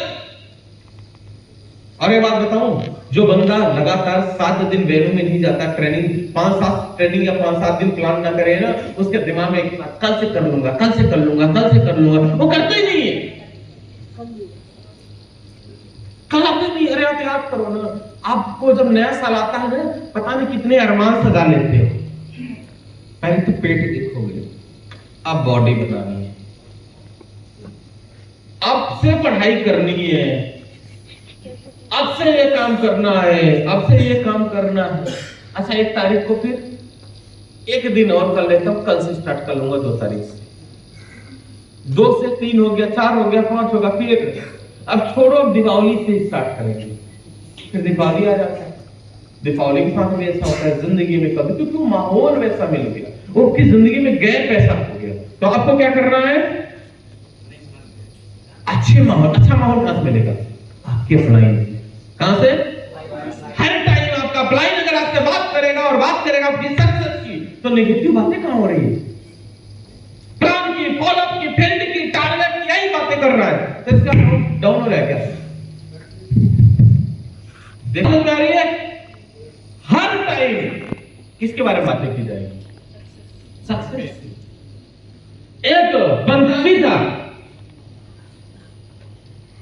और एक बात बताऊं, जो बंदा लगातार 7 दिन वेन्यू में नहीं जाता, ट्रेनिंग 5-7 ट्रेनिंग या 5-7 दिन प्लान ना करे ना, उसके दिमाग में कल से कर लूंगा, कल से कर लूंगा, कल से कर लूंगा, वो करता ही नहीं है। कल आपने नहीं, अरे आप याद करो ना, आपको जब नया साल आता है ना, पता नहीं कितने अरमान सजा लेते हो। पहले तो पेट देखोगे, अब बॉडी बनानी है, अब से पढ़ाई करनी है, अब से ये काम करना है, अब से ये काम करना है। अच्छा 1 तारीख को फिर 1 दिन और कर लेता हूं, कल से स्टार्ट कर लूंगा 2 तारीख से। 2 से 3 हो गया, 4 हो गया, 5 होगा, फिर अब छोड़ो, अब दीपावली से स्टार्ट करेंगे। फिर दीपावली आ जाता है, दीपावली के साथ भी ऐसा होता है जिंदगी में कभी, क्योंकि माहौल वैसा मिल गया, वो आपकी जिंदगी में गैप ऐसा हो गया। तो आपको क्या करना है? अच्छे माहौल, अच्छा माहौल कहां से मिलेगा? आपके अपलाइन। कहां से? हर टाइम आपका अपलाइन अगर आपसे बात करेगा और बात करेगा आपकी सक्सेस की, तो नेगेटिव बातें कहां हो रही है? प्लान की, फॉलोअप की, फील्ड की, टारगेट की, यही बातें कर रहा है, तो इसका डाउन हो रहा है क्या? देखो क्या रही है, हर टाइम किसके बारे में बातें की जाएगी? सक्सेस। एक पंजाबी था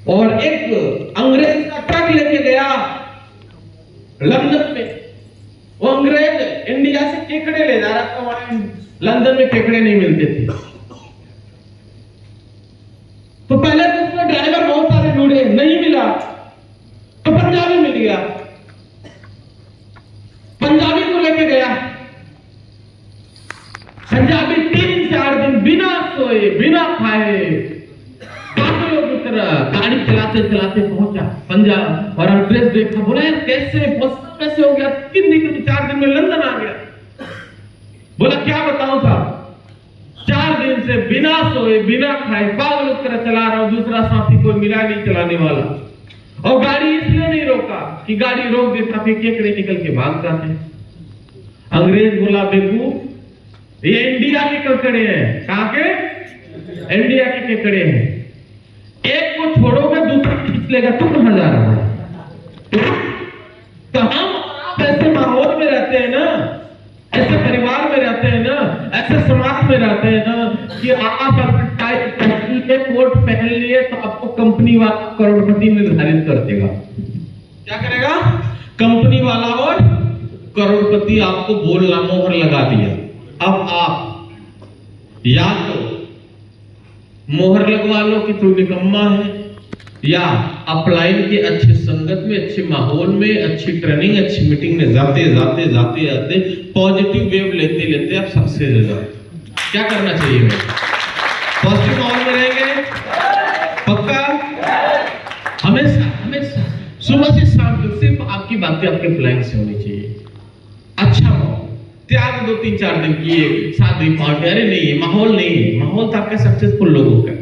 और एक अंग्रेज का ट्रक लेके गया लंदन में। वो अंग्रेज इंडिया से केकड़े ले जा रहा था, वहां लंदन में केकड़े नहीं मिलते थे। तो पहले तो उसमें ड्राइवर बहुत सारे ढूंढे, नहीं मिला, तो पंजाबी मिल गया। पंजाबी को लेके गया, पंजाबी 3-4 दिन बिना सोए बिना खाए पागलों की तरह गाड़ी चलाते चलाते पहुंचा पंजाब। और अंग्रेज देखा, बोला यार कैसे हो गया, 3 दिन में 4 दिन में लंदन आ गया। बोला क्या बताऊं साहब, 4 दिन से बिना सोए बिना खाए पागलों की तरह चला रहा हूं, दूसरा साथी कोई मिला नहीं चलाने वाला। और गाड़ी इसलिए नहीं रोका कि गाड़ी रोक देता फिर केकड़े निकल के भाग जाते। अंग्रेज बोला बेवकूफ, ये इंडिया के केकड़े हैं। कहां के? इंडिया के केकड़े हैं, एक को छोड़ोगे दूसरा खींच लेगा, तू कहां जा रहा है? तो हम ऐसे माहौल में रहते हैं ना, ऐसे परिवार में रहते हैं ना, ऐसे समाज में रहते हैं ना, कि आप अगर टाइप के कोट पहन लिए तो आपको कंपनी वाला करोड़पति निर्धारित कर देगा। क्या करेगा? कंपनी वाला और करोड़पति आपको बोलना मोहर लगा दिया। अब आप या तो मोहर लगवा लो कि तू निकम्मा है, या अपलाइन के अच्छे संगत में, अच्छे माहौल में, अच्छी ट्रेनिंग, अच्छी मीटिंग में जाते जाते जाते जाते पॉजिटिव वेव लेते लेते आप सक्सेस हो जाओ। क्या करना चाहिए? पॉजिटिव माहौल में रहेंगे पक्का, हमेशा हमेशा सुबह से शाम तक सिर्फ आपकी बातें आपके अपलाइन से होनी चाहिए। अच्छा माहौल, त्याग 2-3-4 दिन किए, शादी पार्टी, अरे नहीं माहौल नहीं है, माहौल तो आपका सक्सेसफुल लोगों का,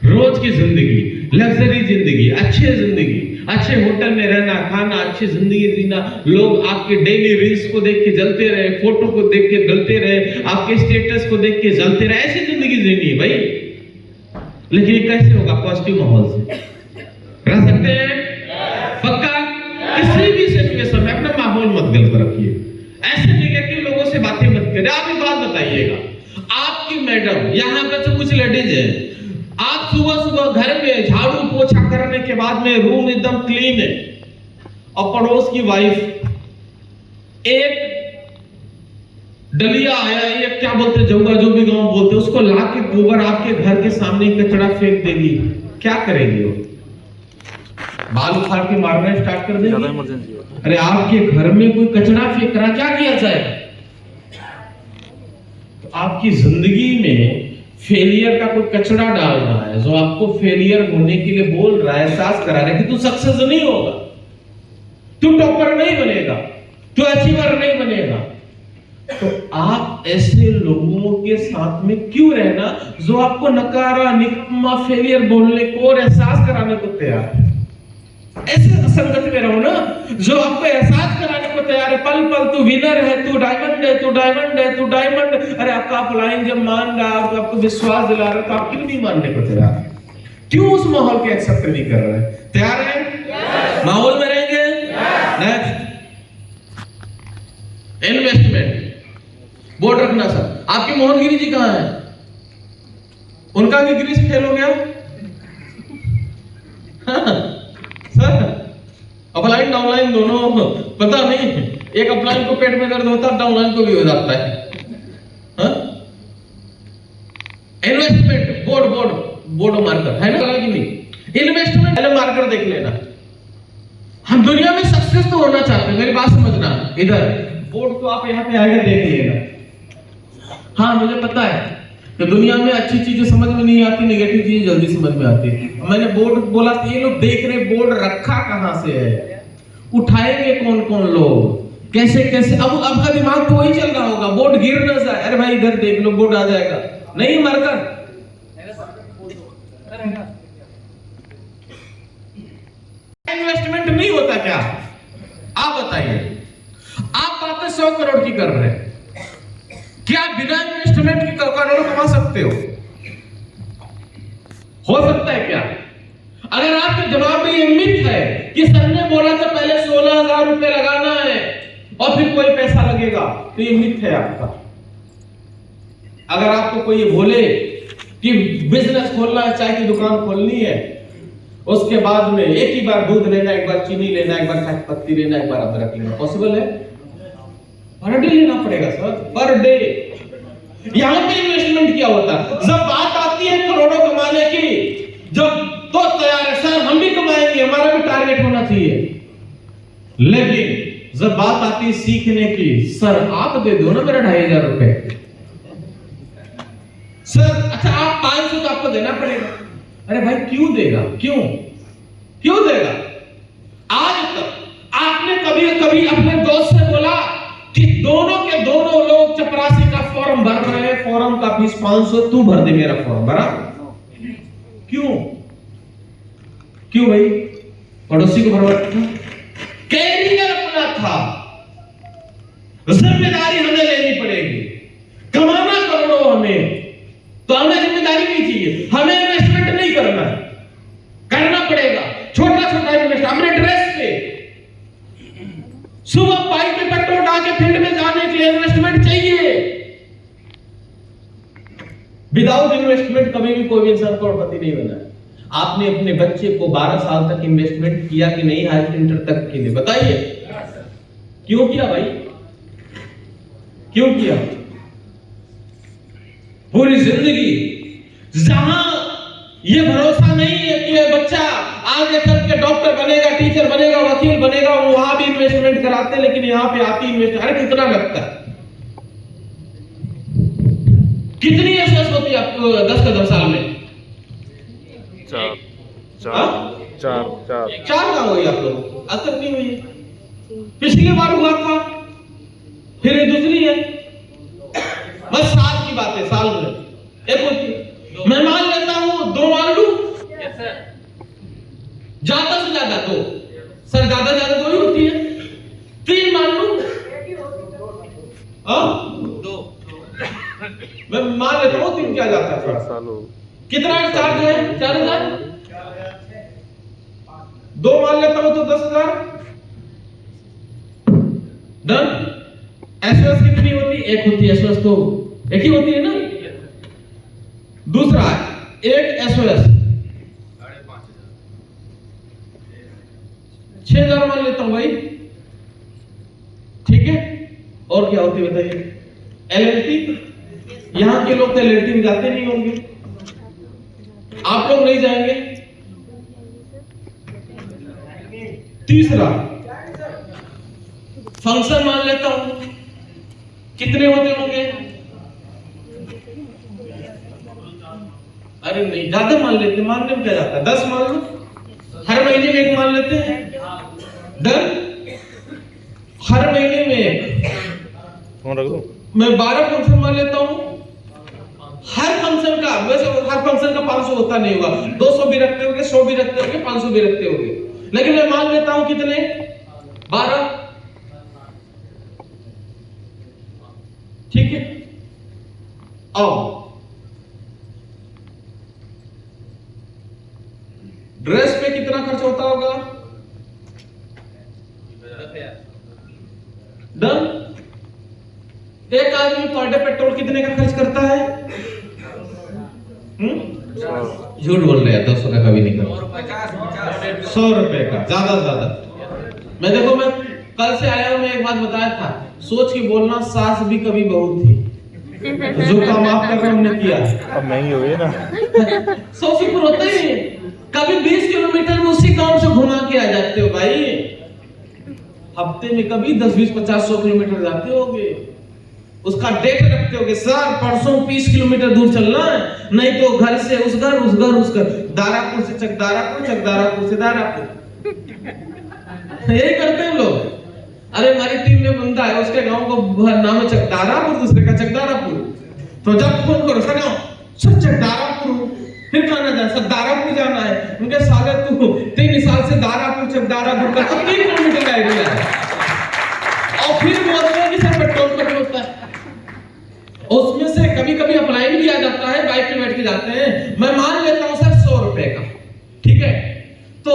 रोज की जिंदगी, लग्जरी जिंदगी, अच्छे जिंदगी, अच्छे होटल में रहना खाना, अच्छी जिंदगी जीना, लोग आपके डेली रील्स को देख के जलते रहे, फोटो को देख के जलते रहे, आपके स्टेटस को देख के जलते रहे, ऐसी जिंदगी जीनी है भाई। लेकिन ये कैसे होगा? पॉजिटिव माहौल से रह सकते हैं पक्का। किसी भी सिचुएशन में अपना माहौल मत गलत रखिए, ऐसे नेगेटिव लोगों से बातें मत करिए। आप एक बात बताइएगा, आपकी मैडम, यहाँ पे तो कुछ लेडीज है, आप सुबह सुबह घर में झाड़ू पोछा करने के बाद में रूम एकदम क्लीन है, और पड़ोस की वाइफ एक डलिया आया, एक क्या बोलते जौगा, जो भी गांव बोलते, उसको लाके गोबर आपके घर के सामने कचरा फेंक देगी, क्या करेंगे? वो बाल उखाड़ के मारना स्टार्ट कर देंगे। अरे आपके घर में कोई कचरा फेंक रहा, क्या किया जाए? तो आपकी जिंदगी में फेलियर का कोई कचरा डाल रहा है, जो आपको फेलियर होने के लिए बोल रहा है, एहसास करा रहा है कि तू सक्सेस नहीं होगा, तू टॉपर नहीं बनेगा, तू अचीवर नहीं बनेगा। तो आप ऐसे लोगों के साथ में क्यों रहना जो आपको नकारा, निकम्मा, फेलियर बोलने को और एहसास कराने को तैयार है? ऐसे संगत में रहो ना जो आपको एहसास कराने को तैयार है, पल पल तू विनर है, तू डायमंड है, तू डायमंड है, तू डायमंड। अरे आपका अपलाइन जब मान रहा है, आपको विश्वास दिला रहा है, तो आप क्यों नहीं मानने को तैयार है? क्यों उस माहौल को एक्सेप्ट नहीं कर रहे हैं? तैयार है? माहौल में रहेंगे। नेक्स्ट, इन्वेस्टमेंट बोर्ड रखना। सर आपके मोहनगिरी जी कहां है? उनका भी ग्रीस फेल हो गया। सर अपलाइन डाउनलाइन दोनों पता नहीं, एक अपलाइन को पेट में दर्द होता है, डाउनलाइन को भी हो जाता है। इन्वेस्टमेंट बोर्ड मार्कर है ना कि नहीं? इन्वेस्टमेंट पहले मार्कर देख लेना। हम दुनिया में सक्सेस तो होना चाहते हैं, मेरी बात समझना। इधर बोर्ड तो आप यहाँ पे आगे देख लीजिएगा। हाँ मुझे पता है तो दुनिया में अच्छी चीजें समझ में नहीं आती, नेगेटिव चीजें जल्दी समझ में आती। मैंने बोर्ड बोला था, ये लोग देख रहे बोर्ड रखा कहां से है, उठाएंगे कौन कौन लोग, कैसे कैसे। अब का दिमाग तो वही चल रहा होगा, बोर्ड गिर न जाए, अरे भाई इधर देख लो बोर्ड आ जाएगा, नहीं मरकर। इन्वेस्टमेंट नहीं होता क्या? आप बताइए। आप बातें 100 करोड़ की कर रहे हैं, क्या बिना इन्वेस्टमेंट के करोड़ों कमा सकते हो सकता है क्या? अगर आपके दिमाग में ये मिथ है कि सर ने बोला था पहले 16,000 रुपए लगाना है और फिर कोई पैसा लगेगा, तो ये मिथ है आपका। अगर आपको कोई ये बोले कि बिजनेस खोलना है, चाय की दुकान खोलनी है, उसके बाद में एक ही बार दूध लेना, एक बार चीनी लेना, एक बार चाय पत्ती लेना, एक बार अदरक लेना, पॉसिबल है? पर डे लेना पड़ेगा सर, पर डे। यहां पे इन्वेस्टमेंट क्या होता है? जब बात आती है करोड़ों कमाने की, जब तो तैयार है सर, हम भी कमाएंगे, हमारा भी टारगेट होना चाहिए। लेकिन जब बात आती है सीखने की, सर आप दे दो ना मेरा 2,500 रुपए। सर अच्छा आप 500 तो आपको देना पड़ेगा। अरे भाई क्यों देगा, क्यों देगा? आज तक आपने कभी अपने दोस्त से बोला कि दोनों के दोनों लोग चपरासी का फॉर्म भर रहे हैं, फॉर्म का फीस 500, तू भर दे मेरा फॉर्म, भरा? क्यों भाई? पड़ोसी को भरवा था, कैरियर अपना था, जिम्मेदारी हमें लेनी पड़ेगी, कमाना करोड़ों हमें, तो हमें जिम्मेदारी नहीं चाहिए, हमें इन्वेस्टमेंट नहीं करना पड़ेगा। छोटा छोटा इन्वेस्ट अपने ड्रेस पे, सुबह बाइक में पेट्रोल डाल के फील्ड में जाने के लिए इन्वेस्टमेंट चाहिए। विदाउट इन्वेस्टमेंट कभी भी कोई भी इंसान करोड़पति नहीं बना। आपने अपने बच्चे को 12 साल तक इन्वेस्टमेंट किया कि नहीं, हायर इंटर तक के लिए? बताइए क्यों किया भाई, क्यों किया? पूरी जिंदगी जहां ये भरोसा नहीं है कि ये बच्चा आगे चल के डॉक्टर बनेगा, टीचर बनेगा, वकील बनेगा, वहां भी इन्वेस्टमेंट कराते, लेकिन यहां पे आती इन्वेस्टमेंट। अरे कितना लगता है, कितनी एसेस होती है आपको 10 कदम साल में? चार का हुई आप लोग, आज तक नहीं हुई। पिछली बार हुआ था, फिर ये दूसरी है। बस साल की बात है, साल में एक होती है। मैं मान लेता हूं 2 मान लू, ज्यादा से ज्यादा 2, सर ज्यादा ज्यादा 2 ही होती है। 3 मान लू, 2 मैं मान लेता हूं 3 क्या जाता है थोड़ा सा, कितना चार्ज है? 4,000। 2 मान लेता हूं तो 10,000। डन। एसओएस कितनी होती? 1 होती है। एसओएस तो एक ही होती है ना। दूसरा एक एसओएस 6,000 मान लेता हूं भाई, ठीक है। और क्या होती है बताइए? एलएलटी। यहां के लोग तो एलएलटी में जाते नहीं होंगे, आप लोग नहीं जाएंगे। तीसरा फंक्शन मान लेता हूं, कितने होते होंगे? अरे नहीं, ज्यादा मान लेते, मानने में क्या जाता है? 10 मान लो, हर महीने में 1 मान लेते हैं। डन। हर महीने में 1 मैं 12 फंक्शन मान लेता हूं। हर फंक्शन का, वैसे हर फंक्शन का 500 होता नहीं होगा, 200 भी रखते होंगे, 100 भी रखते होंगे, 500 भी रखते होंगे, लेकिन मैं मान लेता हूं कितने? 12। ठीक है। अब ड्रेस पे कितना खर्च होता होगा? डन। एक आदमी पर डे पेट्रोल कितने का खर्च करता है? झूठ बोल रहे हैं, 200 का कभी नहीं करता, 100 रुपए का ज्यादा से ज्यादा। मैं देखो, मैं कल से आया हूं, मैं एक बात बताया था, सोच के बोलना, सास भी कभी बहू थी, जो काम आप कर रहे हमने किया। अब महंगी हो गई ना। 100 से ऊपर होता ही नहीं। कभी 20 किलोमीटर में उसी गांव से घुमा के आ जाते हो भाई, हफ्ते में कभी 10, 20, 50, 100 किलोमीटर जाते होगे। उसका डेट रखते होगे, सर परसों 20 किलोमीटर दूर चलना है, नहीं तो घर से उस घर, दारापुर से चकदारापुर, चकदारापुर से दारापुर। यही करते हैं लोग। अरे हमारी टीम में बंदा है, उसके गांव का नाम है चकदारापुर, दूसरे का चकदारापुर। तो जब फोन करो सर सर चकदारापुर, फिर कहना जाए सर दारापुर जाना है। उनके साले तू 3 साल से दारापुर चकदारापुर का 3 किलोमीटर का एरिया है, और फिर बोलते हैं कि सर पेट्रोल का होता है। उसमें से कभी कभी अप्लाई भी आ जाता है, बाइक पे बैठ के जाते हैं। मैं मान लेता हूं सर 100 रुपए का, ठीक है, तो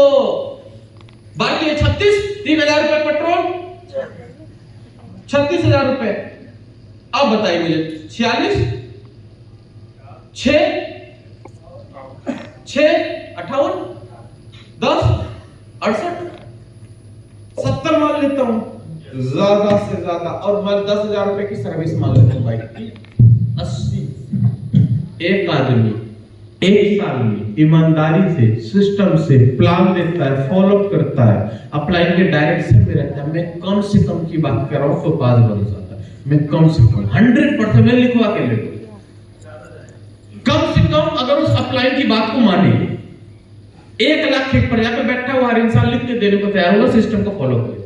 बाकी 36, 3000 रुपए पेट्रोल, 36,000 रुपए। अब बताइए मुझे 46, 6, 58, 10, 68, 70 मान लेता हूं ज्यादा से ज्यादा, और मैं 10,000 रुपए की सर्विस मान लेता हूं बाइक की। 80 एक आदमी 1 साल में ईमानदारी से, सिस्टम से प्लान देता है, फॉलो अप करता है, अपलाइन के डायरेक्शन में रहता है। मैं कम से कम की बात कर रहा हूं, तो पास बन जाता है। मैं कम से कम 100% में लिखवा के ले, कम से कम अगर उस अपलाइन की बात को माने, 1 लाख ठीक पर यहाँ पे बैठा हुआ हर इंसान लिख के देने को तैयार होगा, सिस्टम को फॉलो करे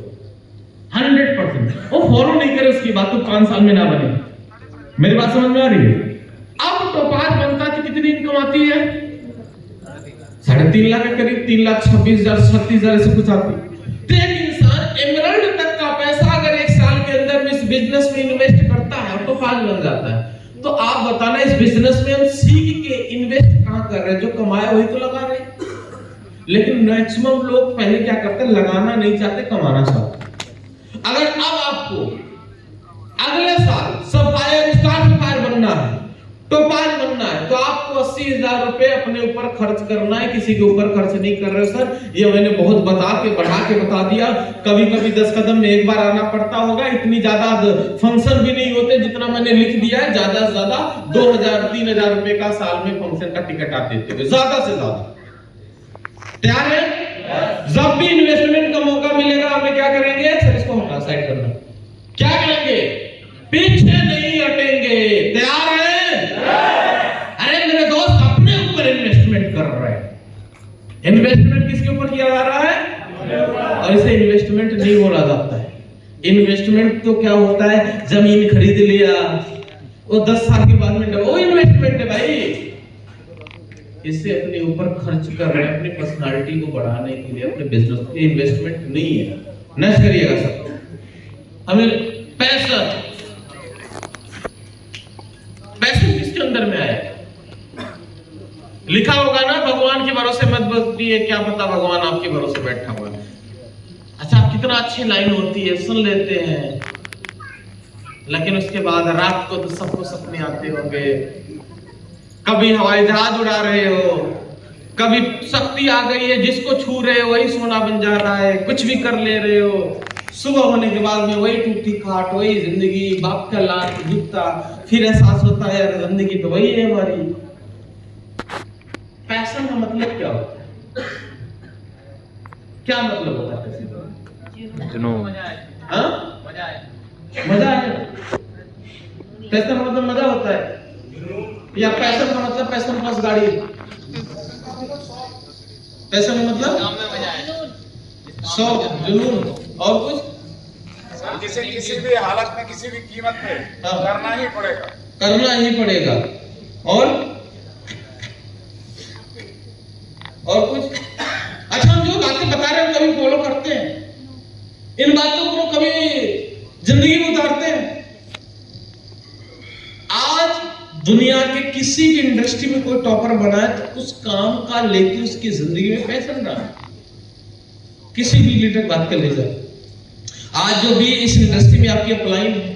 100%। वो फॉलो नहीं करे उसकी बात, तो 5 साल में ना बने। मेरी बात समझ में आ रही है? अब टोपाज बनता है तो कितनी इनकम आती है? 3.5 लाख के करीब, 3,26,000, 36,000 से कुछ आती है। तो एक इंसान एमराल्ड तक का पैसा अगर 1 साल के अंदर में इस बिजनेस में इन्वेस्ट करता है, टोपाज बन जाता है। तो आप बताना, इस बिजनेस में हम सीख के इन्वेस्ट कहां कर रहे हैं? जो कमाया वही तो लगा रहे हैं। लेकिन मैक्सिमम लोग पहले क्या करते हैं, लगाना नहीं चाहते, कमाना चाहते। अगर अब आपको अगले साल सफायर स्टार बनना है, टोपाज बनना है, तो आपको 80,000 रुपए अपने ऊपर खर्च करना है, किसी के ऊपर खर्च नहीं कर रहे हो सर। ये मैंने बहुत बढ़ा के बता दिया। कभी कभी 10 कदम में एक बार आना पड़ता होगा, इतनी ज्यादा फंक्शन भी नहीं होते जितना मैंने लिख दिया है। ज्यादा से ज्यादा 2,000-3,000 रुपए का साल में फंक्शन का टिकट आप देते हो, ज्यादा से ज्यादा। तैयार है? जब भी इन्वेस्टमेंट का मौका मिलेगा, हमें क्या करेंगे सर? इसको हटा साइड करना। क्या करेंगे? पीछे नहीं हटेंगे। तैयार है? अरे मेरे दोस्त, अपने ऊपर इन्वेस्टमेंट कर रहे हैं। इन्वेस्टमेंट किसके ऊपर किया जा रहा है? और इसे इन्वेस्टमेंट नहीं बोला जाता है। इन्वेस्टमेंट तो क्या होता है, जमीन खरीद लिया, वो 10 साल के बाद में वो इन्वेस्टमेंट है भाई। इससे अपने ऊपर खर्च कर रहे हैं, अपनी पर्सनालिटी को बढ़ाने के लिए, अपने बिजनेस को। इन्वेस्टमेंट नहीं है, नष्ट करिएगा सब। हमें पैसा किसके अंदर में आया? लिखा होगा ना, भगवान के भरोसे मत बैठिए, क्या पता भगवान आपके भरोसे बैठा हुआ है। अच्छा, कितना अच्छी लाइन होती है, सुन लेते हैं, लेकिन उसके बाद रात को तो सबको सपने आते होंगे। कभी हवाई जहाज उड़ा रहे हो, कभी शक्ति आ गई है, जिसको छू रहे हो वही सोना बन जा रहा है, कुछ भी कर ले रहे हो। सुबह होने के बाद में वही टूटी खाट, वही जिंदगी, बाप का लात जूता, फिर एहसास होता है यार जिंदगी तो वही है हमारी। पैशन का मतलब क्या होता है? क्या मतलब होता है पैसे का? मजा है। पैसा का मतलब मजा होता है, या पैशन का मतलब पैशन प्लस गाड़ी? पैशन का मतलब शौक, जुनून, और कुछ? जिसे किसी भी हालत में, किसी भी कीमत पे करना ही पड़ेगा, करना ही पड़ेगा। और कुछ? अच्छा, हम जो बातें बता रहे हैं कभी फॉलो करते हैं? इन बातों को कभी जिंदगी में उतारते हैं? आज दुनिया के किसी भी इंडस्ट्री में कोई टॉपर बना है तो उस काम का लेके उसकी जिंदगी में पैसा रहा है। किसी भी लीडर बात कर लीजिए, आज जो भी इस इंडस्ट्री में आपके अपलाइन है,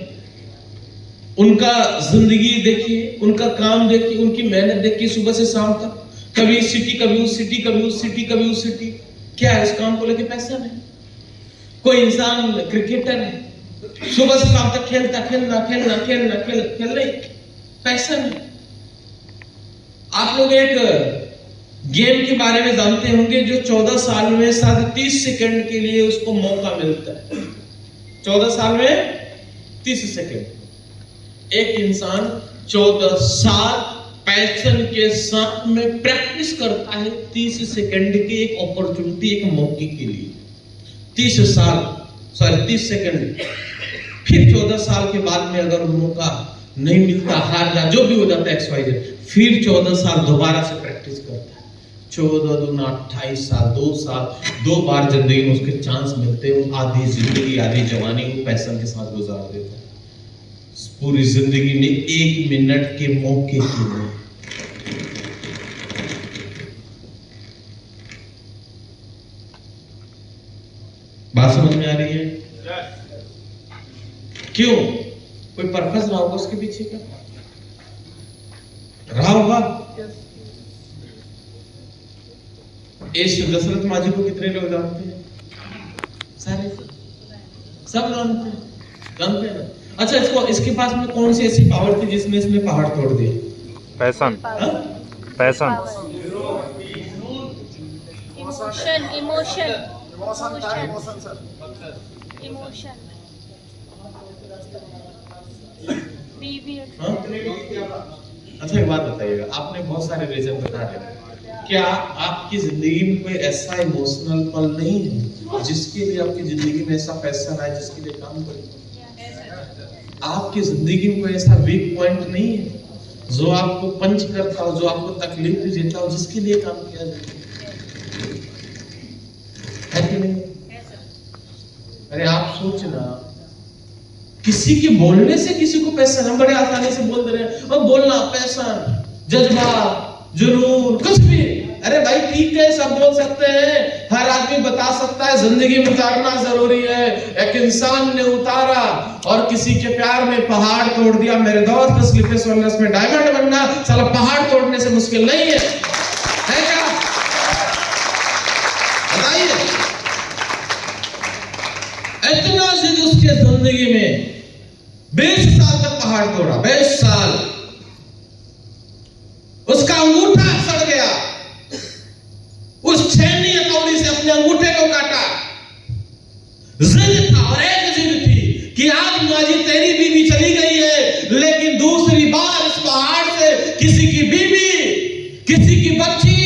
उनका जिंदगी देखिए, उनका काम देखिए, उनकी मेहनत देखिए, सुबह से शाम तक, कभी इस सिटी, कभी उस सिटी, कभी उस सिटी, कभी उस सिटी। क्या है इस काम को लेके? पैसा नहीं। कोई इंसान क्रिकेटर है, सुबह से शाम तक खेलना, पैसा नहीं। आप लोग एक गेम के बारे में जानते होंगे जो 14 साल में शायद 30 सेकंड के लिए उसको मौका मिलता है। 14 साल में 30 सेकंड। एक इंसान 14 साल पैशन के साथ में प्रैक्टिस करता है 30 सेकंड की एक अपॉर्चुनिटी, एक मौके के लिए। 30 सेकंड। फिर 14 साल के बाद में अगर मौका नहीं मिलता, हार जा, जो भी हो जाता है XYZ, फिर 14 साल दोबारा से प्रैक्टिस करता है। 14 दूना 28 साल, 2 साल, 2 बार जिंदगी में उसके चांस मिलते हैं। वो आधी जिंदगी, आधी जवानी वो पैशन के साथ गुजार देता है। पूरी जिंदगी में 1 मिनट के मौके के लिए। बात समझ में आ रही है? क्यों? कोई पर्पस रहा होगा उसके पीछे का, रहा होगा। इस दशरथ माझी को कितने लोग जानते हैं? सारे, सब जानते हैं ना। अच्छा, इसके पास में कौन सी ऐसी पावर थी जिसने इसने पहाड़ तोड़ दिया? पैशन। इमोशन। अच्छा, एक बात बताइएगा, आपने बहुत सारे रीजन बता दिए, क्या आपकी जिंदगी में कोई ऐसा इमोशनल पल नहीं है जिसके लिए आपकी जिंदगी में ऐसा पैसा आए, जिसके लिए काम करें? आपकी जिंदगी में कोई ऐसा वीक पॉइंट नहीं है जो आपको पंच करता हो, जो आपको तकलीफ देता हो, जिसके लिए काम किया जाए? है कि नहीं? अरे आप सोचना, किसी के बोलने से किसी को पैसा, हम बड़े आसानी से बोल दे रहे हैं, और बोलना पैसा, जज्बा, जुनून, कुछ भी। अरे भाई ठीक है, सब बोल सकते हैं, हर आदमी बता सकता है, जिंदगी में उतारना जरूरी है। एक इंसान ने उतारा और किसी के प्यार में पहाड़ तोड़ दिया। मेरे दोस्त, स्लीपलेस वेलनेस में डायमंड बनना साला पहाड़ तोड़ने से मुश्किल नहीं है क्या? बताइए। इतना जिद उसके जिंदगी में, 20 साल तक पहाड़ तोड़ा, 20 साल। उसका अंगूठा सड़ गया, उस छेनी हथौड़ी से अपने अंगूठे को काटा। जिद था, और एक जिद थी कि आज माझी तेरी बीवी चली गई है, लेकिन दूसरी बार इस पहाड़ से किसी की बीवी, किसी की बच्ची,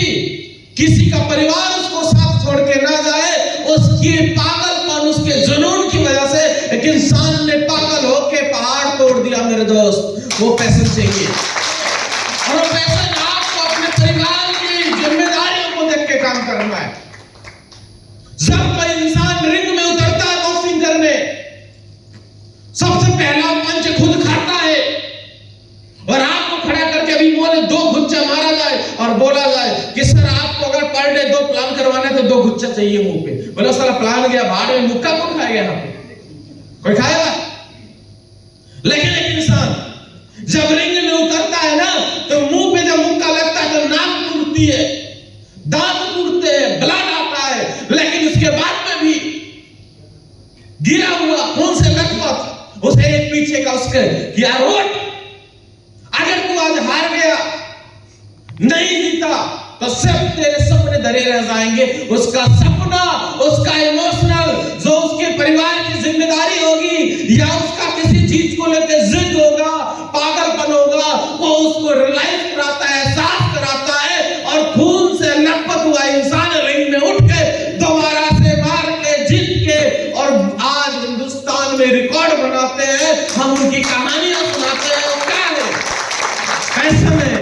किसी का परिवार उसको साथ छोड़ के ना जाए। उसके पागलपन, उसके जुनून की वजह से एक इंसान ने पागल होके पहाड़ तोड़ दिया। मेरे दोस्त, वो पैसे चाहिए, और वो पैसे आपको अपने परिवार की जिम्मेदारियों को देख के काम करना है। जब कोई इंसान रिंग में उतरता है बॉक्सिंग करने, सबसे पहला पंच खुद खाता है, और आपको खड़ा करके अभी मोने 2 गुच्चा मारा जाए और बोला जाए कि सर आपको अगर पर डे 2 प्लान करवाने तो 2 गुच्चा चाहिए मुंह पे। बोला साला प्लान गया भाड़ में, मुक्का कौन खाएगा? यहाँ पे कोई खाएगा? लेकिन एक इंसान जब रिंग में उतरता है ना, तो मुंह पे जब मुक्का लगता है तो नाक टूटती है, दांत टूटते हैं, ब्लड आता है, लेकिन उसके बाद में भी गिरा हुआ खून से लथपथ उसे एक पीछे का उसके क्या रोट, अगर तू आज हार गया, नहीं जीता, तो सब तेरे सपने धरे रह जाएंगे। उसका सपना, उसका इमोशनल, जो उसके परिवार की जिम्मेदारी होगी, या उसका किसी चीज को लेकर जिद होगा, पागलपन होगा, वो उसको रियलाइज कराता है, एहसास कराता है, और खून से लथपथ हुआ इंसान रिंग में उठ के दोबारा से मार के जीत के, और आज हिंदुस्तान में रिकॉर्ड बनाते हैं, हम उनकी कहानियां सुनाते हैं। वो क्या है? पैशन है।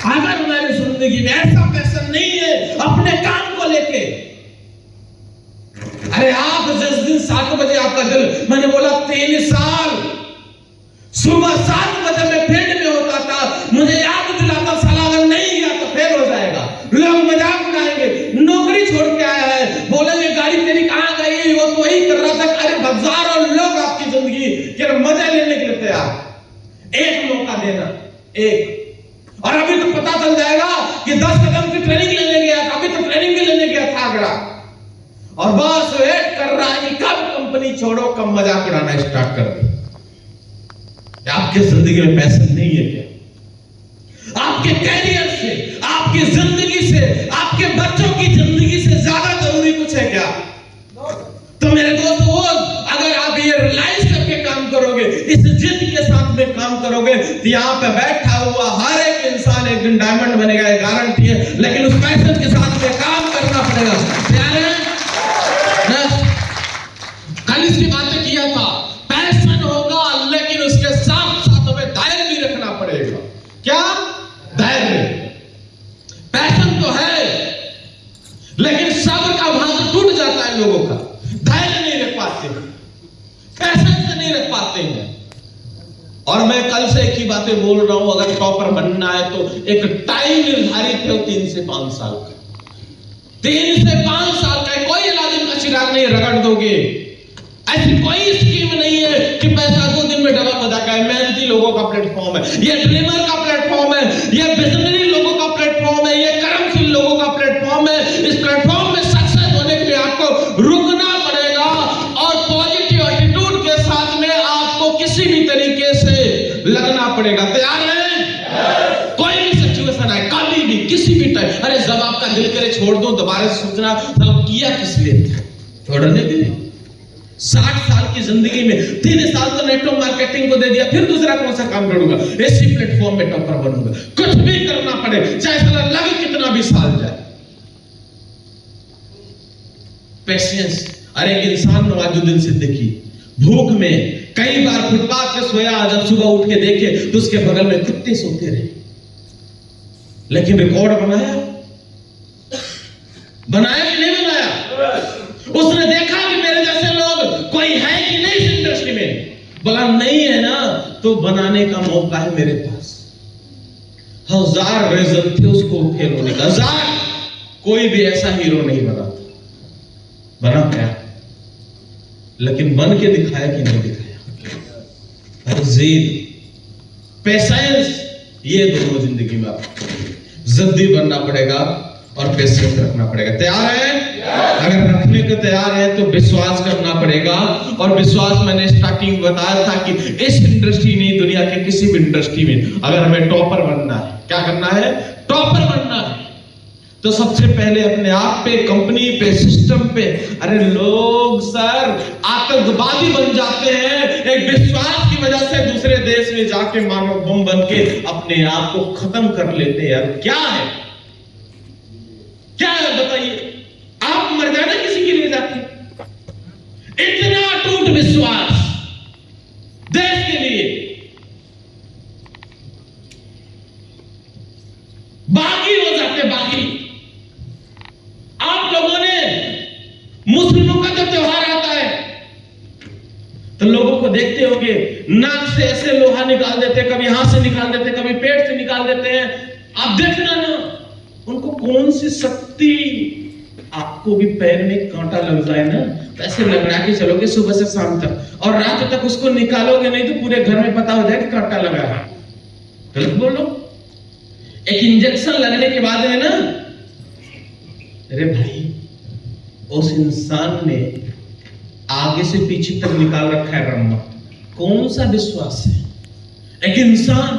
अगर हमारी जिंदगी में ऐसा पैशन नहीं है अपने काम को लेके, अरे आप जिस दिन 7 बजे आपका दिल, मैंने बोला 3 साल सुबह 7 बजे में फील्ड में होता था, मुझे याद दिलाता साला अगर नहीं गया तो फेल हो जाएगा, लोग मजाक उड़ाएंगे, नौकरी छोड़ के आया है, बोलेंगे गाड़ी तेरी कहां गई, वो तो वही कर रहा था। अरे हजारों लोग आपकी जिंदगी के मजा लेने के लिए तैयार। एक मौका देना, एक। और अभी तो पता चल जाएगा कि 10 कदम की ट्रेनिंग लेने गया था, अभी तो ट्रेनिंग भी लेने गया था आगरा, और बस वेट कर रहा है कि कब कंपनी छोड़ो, कब मजाक उड़ाना स्टार्ट कर दे। आपके जिंदगी में पैशन नहीं है क्या? आपके कैरियर से, आपकी जिंदगी से, आपके बच्चों की जिंदगी से ज्यादा जरूरी कुछ है क्या? तो मेरे दोस्तों, अगर आप ये रियलाइज करके काम करोगे, इस करोगे तो यहाँ पे बैठा हुआ हर एक इंसान एक दिन डायमंड बनेगा, ये गारंटी है। लेकिन उस पैशन के साथ में काम करना पड़ेगा। प्यारे कल इसकी बातें किया था, पैशन होगा लेकिन उसके साथ साथ हमें धैर्य भी रखना पड़ेगा। क्या धैर्य? पैशन तो है लेकिन सब्र का भाग टूट जाता है लोगों का, धैर्य नहीं रख पाते, पैशन से नहीं रख पाते हैं। और मैं कल से एक ही बातें बोल रहा हूं, अगर टॉपर बनना है तो एक टाइम निर्धारित है 3 से 5 साल का। 3 से 5 साल का कोई अलादीन का चिराग नहीं रगड़ दोगे। ऐसी कोई स्कीम नहीं है कि पैसा 2 दिन में डबल हो जाएगा। मेहनती लोगों का प्लेटफॉर्म है, ये ड्रीमर का प्लेटफॉर्म है, ये विजनरी लोगों का प्लेटफॉर्म है, ये कर्मशील लोगों का प्लेटफॉर्म है। इस प्लेटफॉर्म में सक्सेस होने के लिए आपको रुकना पड़ेगा और पॉजिटिव एटीट्यूड के साथ में आपको किसी भी तरीके से लगना पड़ेगा। तैयार है? कोई भी सिचुएशन है, कभी भी किसी भी टाइम, अरे जब आपका दिल करे छोड़ दो, दोबारा सोचना सब किया किस लिए, छोड़ने के लिए। 60 साल की जिंदगी में 3 साल तो नेटवर्क मार्केटिंग को दे दिया, फिर दूसरा कौन सा काम करूंगा? इसी प्लेटफॉर्म में टॉपर बनूंगा। कुछ भी करना पड़े, चाहे साला लगे कितना भी साल जाए। पेशेंस। अरे एक इंसान नवाजुद्दीन सिद्दीकी भूख में कई बार फुटपाथ पे सोया, जब सुबह उठ के देखे तो उसके बगल में कुत्ते सोते रहे, लेकिन रिकॉर्ड बनाया कि नहीं बनाया? उसने देखा कि मेरे जैसे लोग कोई है कि नहीं इस इंडस्ट्री में, बोला नहीं है ना तो बनाने का मौका है मेरे पास। 1000 रीजन थे उसको फेल होने का, 1000। कोई भी ऐसा हीरो नहीं बना था, बना क्या? लेकिन बन के दिखाया कि नहीं दिखाया? पेशेंस, ये दोनों जिंदगी में आपको जल्दी बनना पड़ेगा और पेशेंस रखना पड़ेगा। तैयार है? अगर रखने को तैयार है तो विश्वास करना पड़ेगा। और विश्वास मैंने स्टार्टिंग बताया था कि इस इंडस्ट्री नहीं, दुनिया के किसी भी इंडस्ट्री में अगर हमें टॉपर बनना है, क्या करना है? टॉपर बनना है तो सबसे पहले अपने आप पे, कंपनी पे, सिस्टम पे। अरे लोग सर आतंकवादी बन जाते हैं एक विश्वास की वजह से, दूसरे देश में जाके मानो बम बन के अपने आप को खत्म कर लेते हैं। यार क्या है, क्या है बताइए? आप मर जाना किसी के लिए जाके, इतना अटूट विश्वास देश के लिए, बागी हो जाते, बागी। आप लोगों ने मुस्लिमों का जब त्योहार आता है तो लोगों को देखते होंगे, नाक से ऐसे लोहा निकाल देते, कभी हाथ से निकाल देते, कभी पेट से निकाल देते हैं। आप देखना ना, उनको कौन सी शक्ति, आपको भी पैर में कांटा लग जाए ना, ऐसे लगना के चलोगे सुबह से शाम तक, और रात तक उसको निकालोगे नहीं तो पूरे घर में पता हो जाए कि कांटा लगा है। गलत बोलो। एक इंजेक्शन लगने के बाद में ना, अरे भाई उस इंसान ने आगे से पीछे तक निकाल रखा है रम्मा, कौन सा विश्वास है? एक इंसान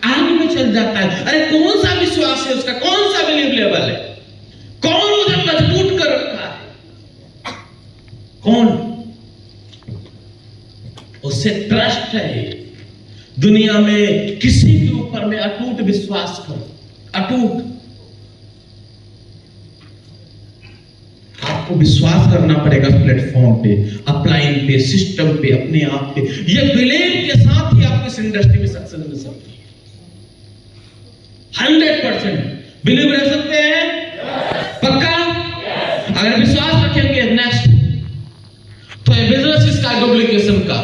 आगे में चल जाता है, अरे कौन सा विश्वास है उसका, कौन सा बिलीव लेवल है, कौन उसे मजबूत कर रखा है, कौन? उससे ट्रस्ट है। दुनिया में किसी के ऊपर में अटूट विश्वास करो, अटूट। आपको विश्वास करना पड़ेगा प्लेटफॉर्म पे, अपलाइन पे, सिस्टम पे, अपने आप पे। ये बिलीव के साथ ही आपको इस इंडस्ट्री में सक्सेस मिल सकती है। 100% बिलीव रह सकते हैं? पक्का? अगर विश्वास रखेंगे नेक्स्ट तो बिजनेस इसका डुप्लीकेशन का,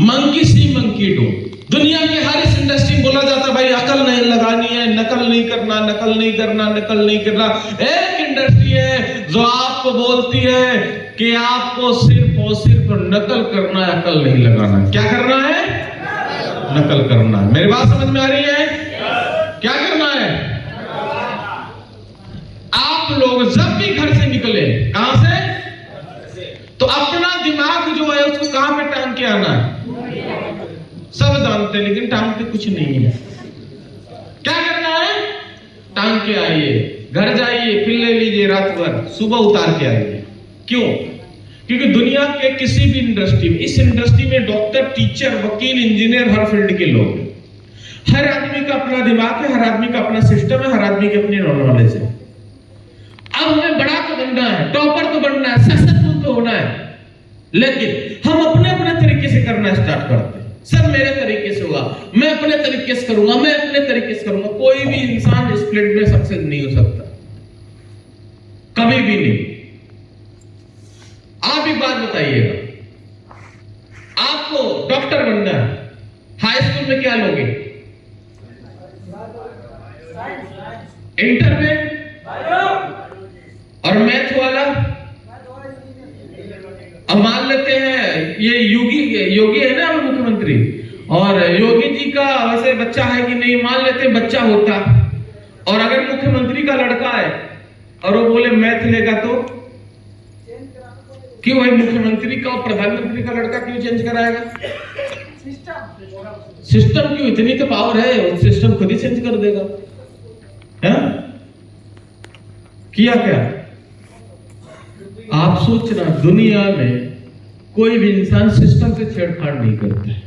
मंकी सी मंकी डू। दुनिया के हर इस इंडस्ट्री में बोला जाता है भाई अकल नहीं लगानी है, नकल नहीं करना, नकल नहीं करना, नकल नहीं करना। एक इंडस्ट्री है जो आपको बोलती है कि आपको सिर्फ और सिर्फ नकल करना है, अकल नहीं लगाना है। क्या करना है? नकल करना है। मेरी बात समझ में आ रही है? क्या करना है? आप लोग जब भी घर से निकले, कहां से? तो अपना दिमाग जो है उसको कहां पे टांग के आना है? सब जानते हैं लेकिन टांग के कुछ नहीं है। क्या करना है? टांग के आइए, घर जाइए, फिर ले लीजिए रात भर, सुबह उतार के आइए। क्यों? क्योंकि दुनिया के किसी भी इंडस्ट्री में, इस इंडस्ट्री में डॉक्टर, टीचर, वकील, इंजीनियर, हर फील्ड के लोग हैं। हर आदमी का अपना दिमाग है, हर आदमी का अपना सिस्टम है, हर आदमी की अपनी नॉलेज है। अब हमें बड़ा तो बनना है, टॉपर तो बनना है, सक्सेसफुल तो होना है, लेकिन हम अपने अपने तरीके से करना स्टार्ट करते हैं। सर मेरे तरीके से होगा, मैं अपने तरीके से करूंगा, मैं अपने तरीके से करूंगा। कोई भी इंसान इस फील्ड में सक्सेस नहीं हो सकता, कभी भी नहीं। आप एक बात बताइएगा, आपको डॉक्टर बनना है, हाई स्कूल में क्या लोगे? इंटर में? और मैथ वाला? अब मान लेते हैं ये योगी है ना मुख्यमंत्री, और योगी जी का वैसे बच्चा है कि नहीं, मान लेते हैं बच्चा होता, और अगर मुख्यमंत्री का लड़का है और वो बोले मैथ लेगा तो क्यों भाई? मुख्यमंत्री का और प्रधानमंत्री का लड़का क्यों चेंज कराएगा? सिस्टम क्यों? इतनी तो पावर है, सिस्टम खुद ही चेंज कर देगा। है किया क्या? आप सोचना, दुनिया में कोई भी इंसान सिस्टम से छेड़छाड़ नहीं करता है।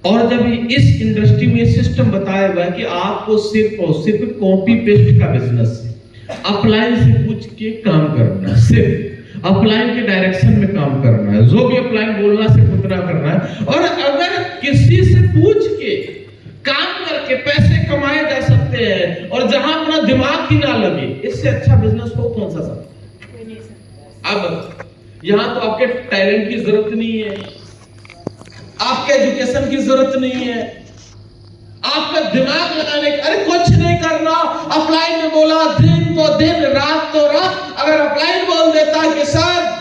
और जब इस इंडस्ट्री में सिस्टम बताया गया कि आपको सिर्फ और सिर्फ कॉपी पेस्ट का बिजनेस है, अप्लायंस से पूछ के काम करना है, सिर्फ अपलाइन के डायरेक्शन में काम करना है, जो भी अपलाइन बोलना सिर्फ उतना करना है। और अगर किसी से पूछ के काम करके पैसे कमाए जा सकते हैं और जहां अपना दिमाग ही ना लगे, इससे अच्छा बिजनेस हो कौन सा सकता? अब यहां तो आपके टैलेंट की जरूरत नहीं है, आपके एजुकेशन की जरूरत नहीं है, आपका दिमाग लगाने का, अरे कुछ नहीं करना। अपलाइन में बोला दिन तो दिन, रात तो रात। अगर अपलाइन बोल देता है कि सर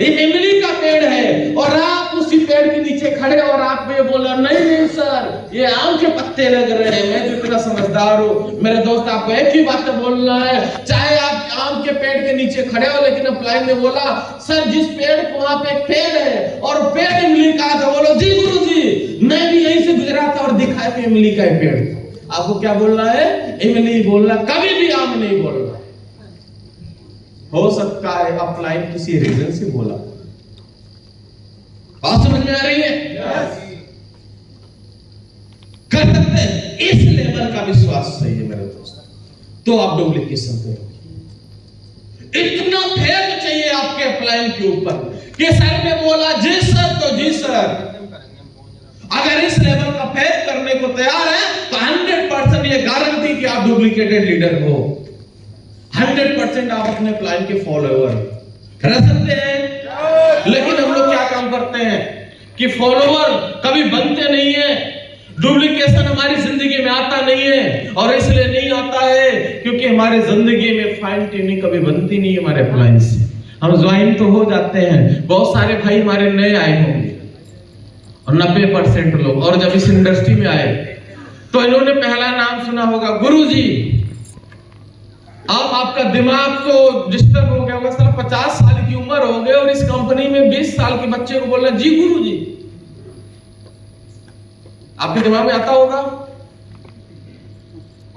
ये इमली का पेड़ है, और आप उसी पेड़ के नीचे खड़े और आप ये बोला नहीं सर ये आम के पत्ते लग रहे हैं, मैं तो इतना समझदार हूं। मेरे दोस्त आपको एक ही बात बोलना है, चाहे आप आम के पेड़ के नीचे खड़े हो, लेकिन अपलाइन में बोला सर जिस पेड़ को वहां पे एक पेड़ है और पेड़ इमली का, तो बोलो जी गुरुजी मैं भी यहीं से गुजरा था और दिखाया कि इमली का पेड़। आपको क्या बोलना है? इमली बोलना, कभी भी आम नहीं बोलना। हो सकता है अपलाइन किसी रीजन से बोला। बात समझ में आ रही है? कर सकते हैं, इस लेवल का विश्वास सही है मेरे दोस्त, तो आप डुप्लीकेशन करोगे। इतना फेथ चाहिए आपके अपलाइन के ऊपर कि सर ने बोला जी सर तो जी सर। अगर इस लेवल का फेथ करने को तैयार है तो 100% ये गारंटी कि आप डुप्लीकेटेड लीडर हो। 100% आप अपने प्लान के फॉलोअर रह सकते हैं। लेकिन हम लोग क्या काम करते हैं कि फॉलोअर कभी बनते नहीं है, डुप्लीकेशन हमारी जिंदगी में आता नहीं है। और इसलिए नहीं आता है क्योंकि हमारे जिंदगी में फाइन ट्यूनिंग कभी बनती नहीं है हमारे प्लान से। हम ज्वाइन तो हो जाते हैं, बहुत सारे भाई हमारे नए आए होंगे और 90% लोग, और जब इस इंडस्ट्री में आए तो इन्होंने पहला नाम सुना होगा गुरुजी। अब आपका दिमाग तो डिस्टर्ब हो गया होगा, साला 50 साल की उम्र हो गई और इस कंपनी में 20 साल के बच्चे को बोल रहा जी गुरुजी। आपके दिमाग में आता होगा।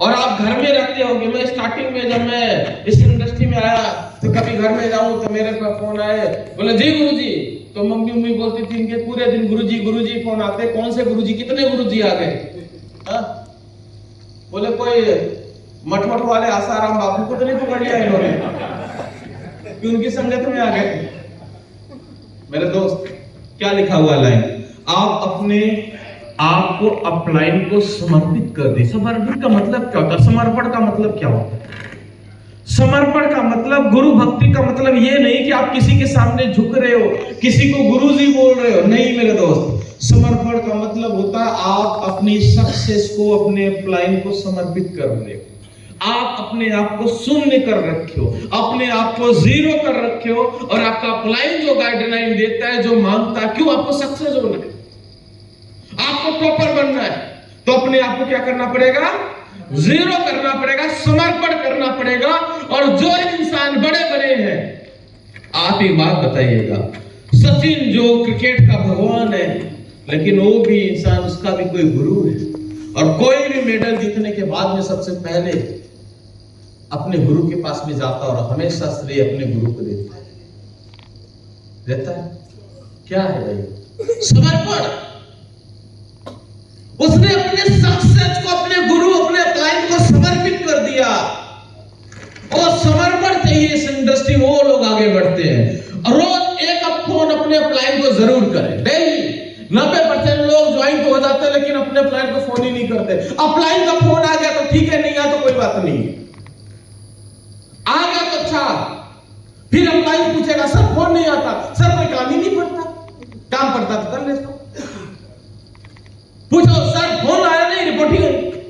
और आप घर में रहते होंगे। मैं स्टार्टिंग में जब मैं इस इंडस्ट्री में आया तो कभी घर में जाऊं तो मेरे पास फोन आए, बोले जी गुरुजी, तो मम्मी बोलती थी कि पूरे दिन गुरुजी फोन आते। कौन से गुरुजी, कितने गुरुजी आ गए? बोले कोई मठमठ वाले आसाराम बाबू को तो नहीं पकड़ लिया इन्होंने कि उनकी संगत में आ गए? मेरे दोस्त क्या लिखा हुआ लाइन, आप अपने आप को अपलाइन को समर्पित कर दे। समर्पित का मतलब क्या होता है? समर्पण का मतलब क्या होता है? समर्पण का मतलब, गुरु भक्ति का मतलब ये नहीं कि आप किसी के सामने झुक रहे हो, किसी को गुरुजी बोल रहे हो। नहीं मेरे दोस्त, समर्पण का मतलब होता है आप अपनी सक्सेस को, अपने अपलाइन को समर्पित कर रहे हो। आप अपने आप को शून्य कर रखे हो, अपने आप को जीरो कर रखे हो, और आपका अपलाइन जो गाइडलाइन देता है, जो मांगता है, क्यों आपको सक्सेस होना है, आपको प्रॉपर बनना है, तो अपने आप को क्या करना पड़ेगा? जीरो करना पड़ेगा, समर्पण करना पड़ेगा। और जो इंसान बड़े बड़े हैं, आप एक बात बताइएगा, सचिन जो क्रिकेट का भगवान है, लेकिन वो भी इंसान, उसका भी कोई गुरु है। और कोई भी मेडल जीतने के बाद में सबसे पहले अपने गुरु के पास में जाता और हमेशा श्रेय अपने गुरु को देता है। देता है। क्या है भाई? समर्पण। उसने अपने सक्सेस को, अपने गुरु, अपने क्लाइंट को समर्पित कर दिया। और समर्पण चाहिए इस इंडस्ट्री, वो लोग आगे बढ़ते हैं। रोज एक फोन अपने क्लाइंट को जरूर करें, डेली। 90% लोग ज्वाइन तो हो जाते हैं लेकिन अपने क्लाइंट को फोन ही नहीं करते। अब क्लाइंट का फोन आ गया तो ठीक है, नहीं आया तो कोई बात नहीं, आ गया तो अच्छा। फिर अब क्लाइंट पूछेगा सर फोन नहीं आता, सर कोई काम ही नहीं पड़ता, काम पड़ता तो कर लेता। पूछो सर फोन आया नहीं, रिपोर्टिंग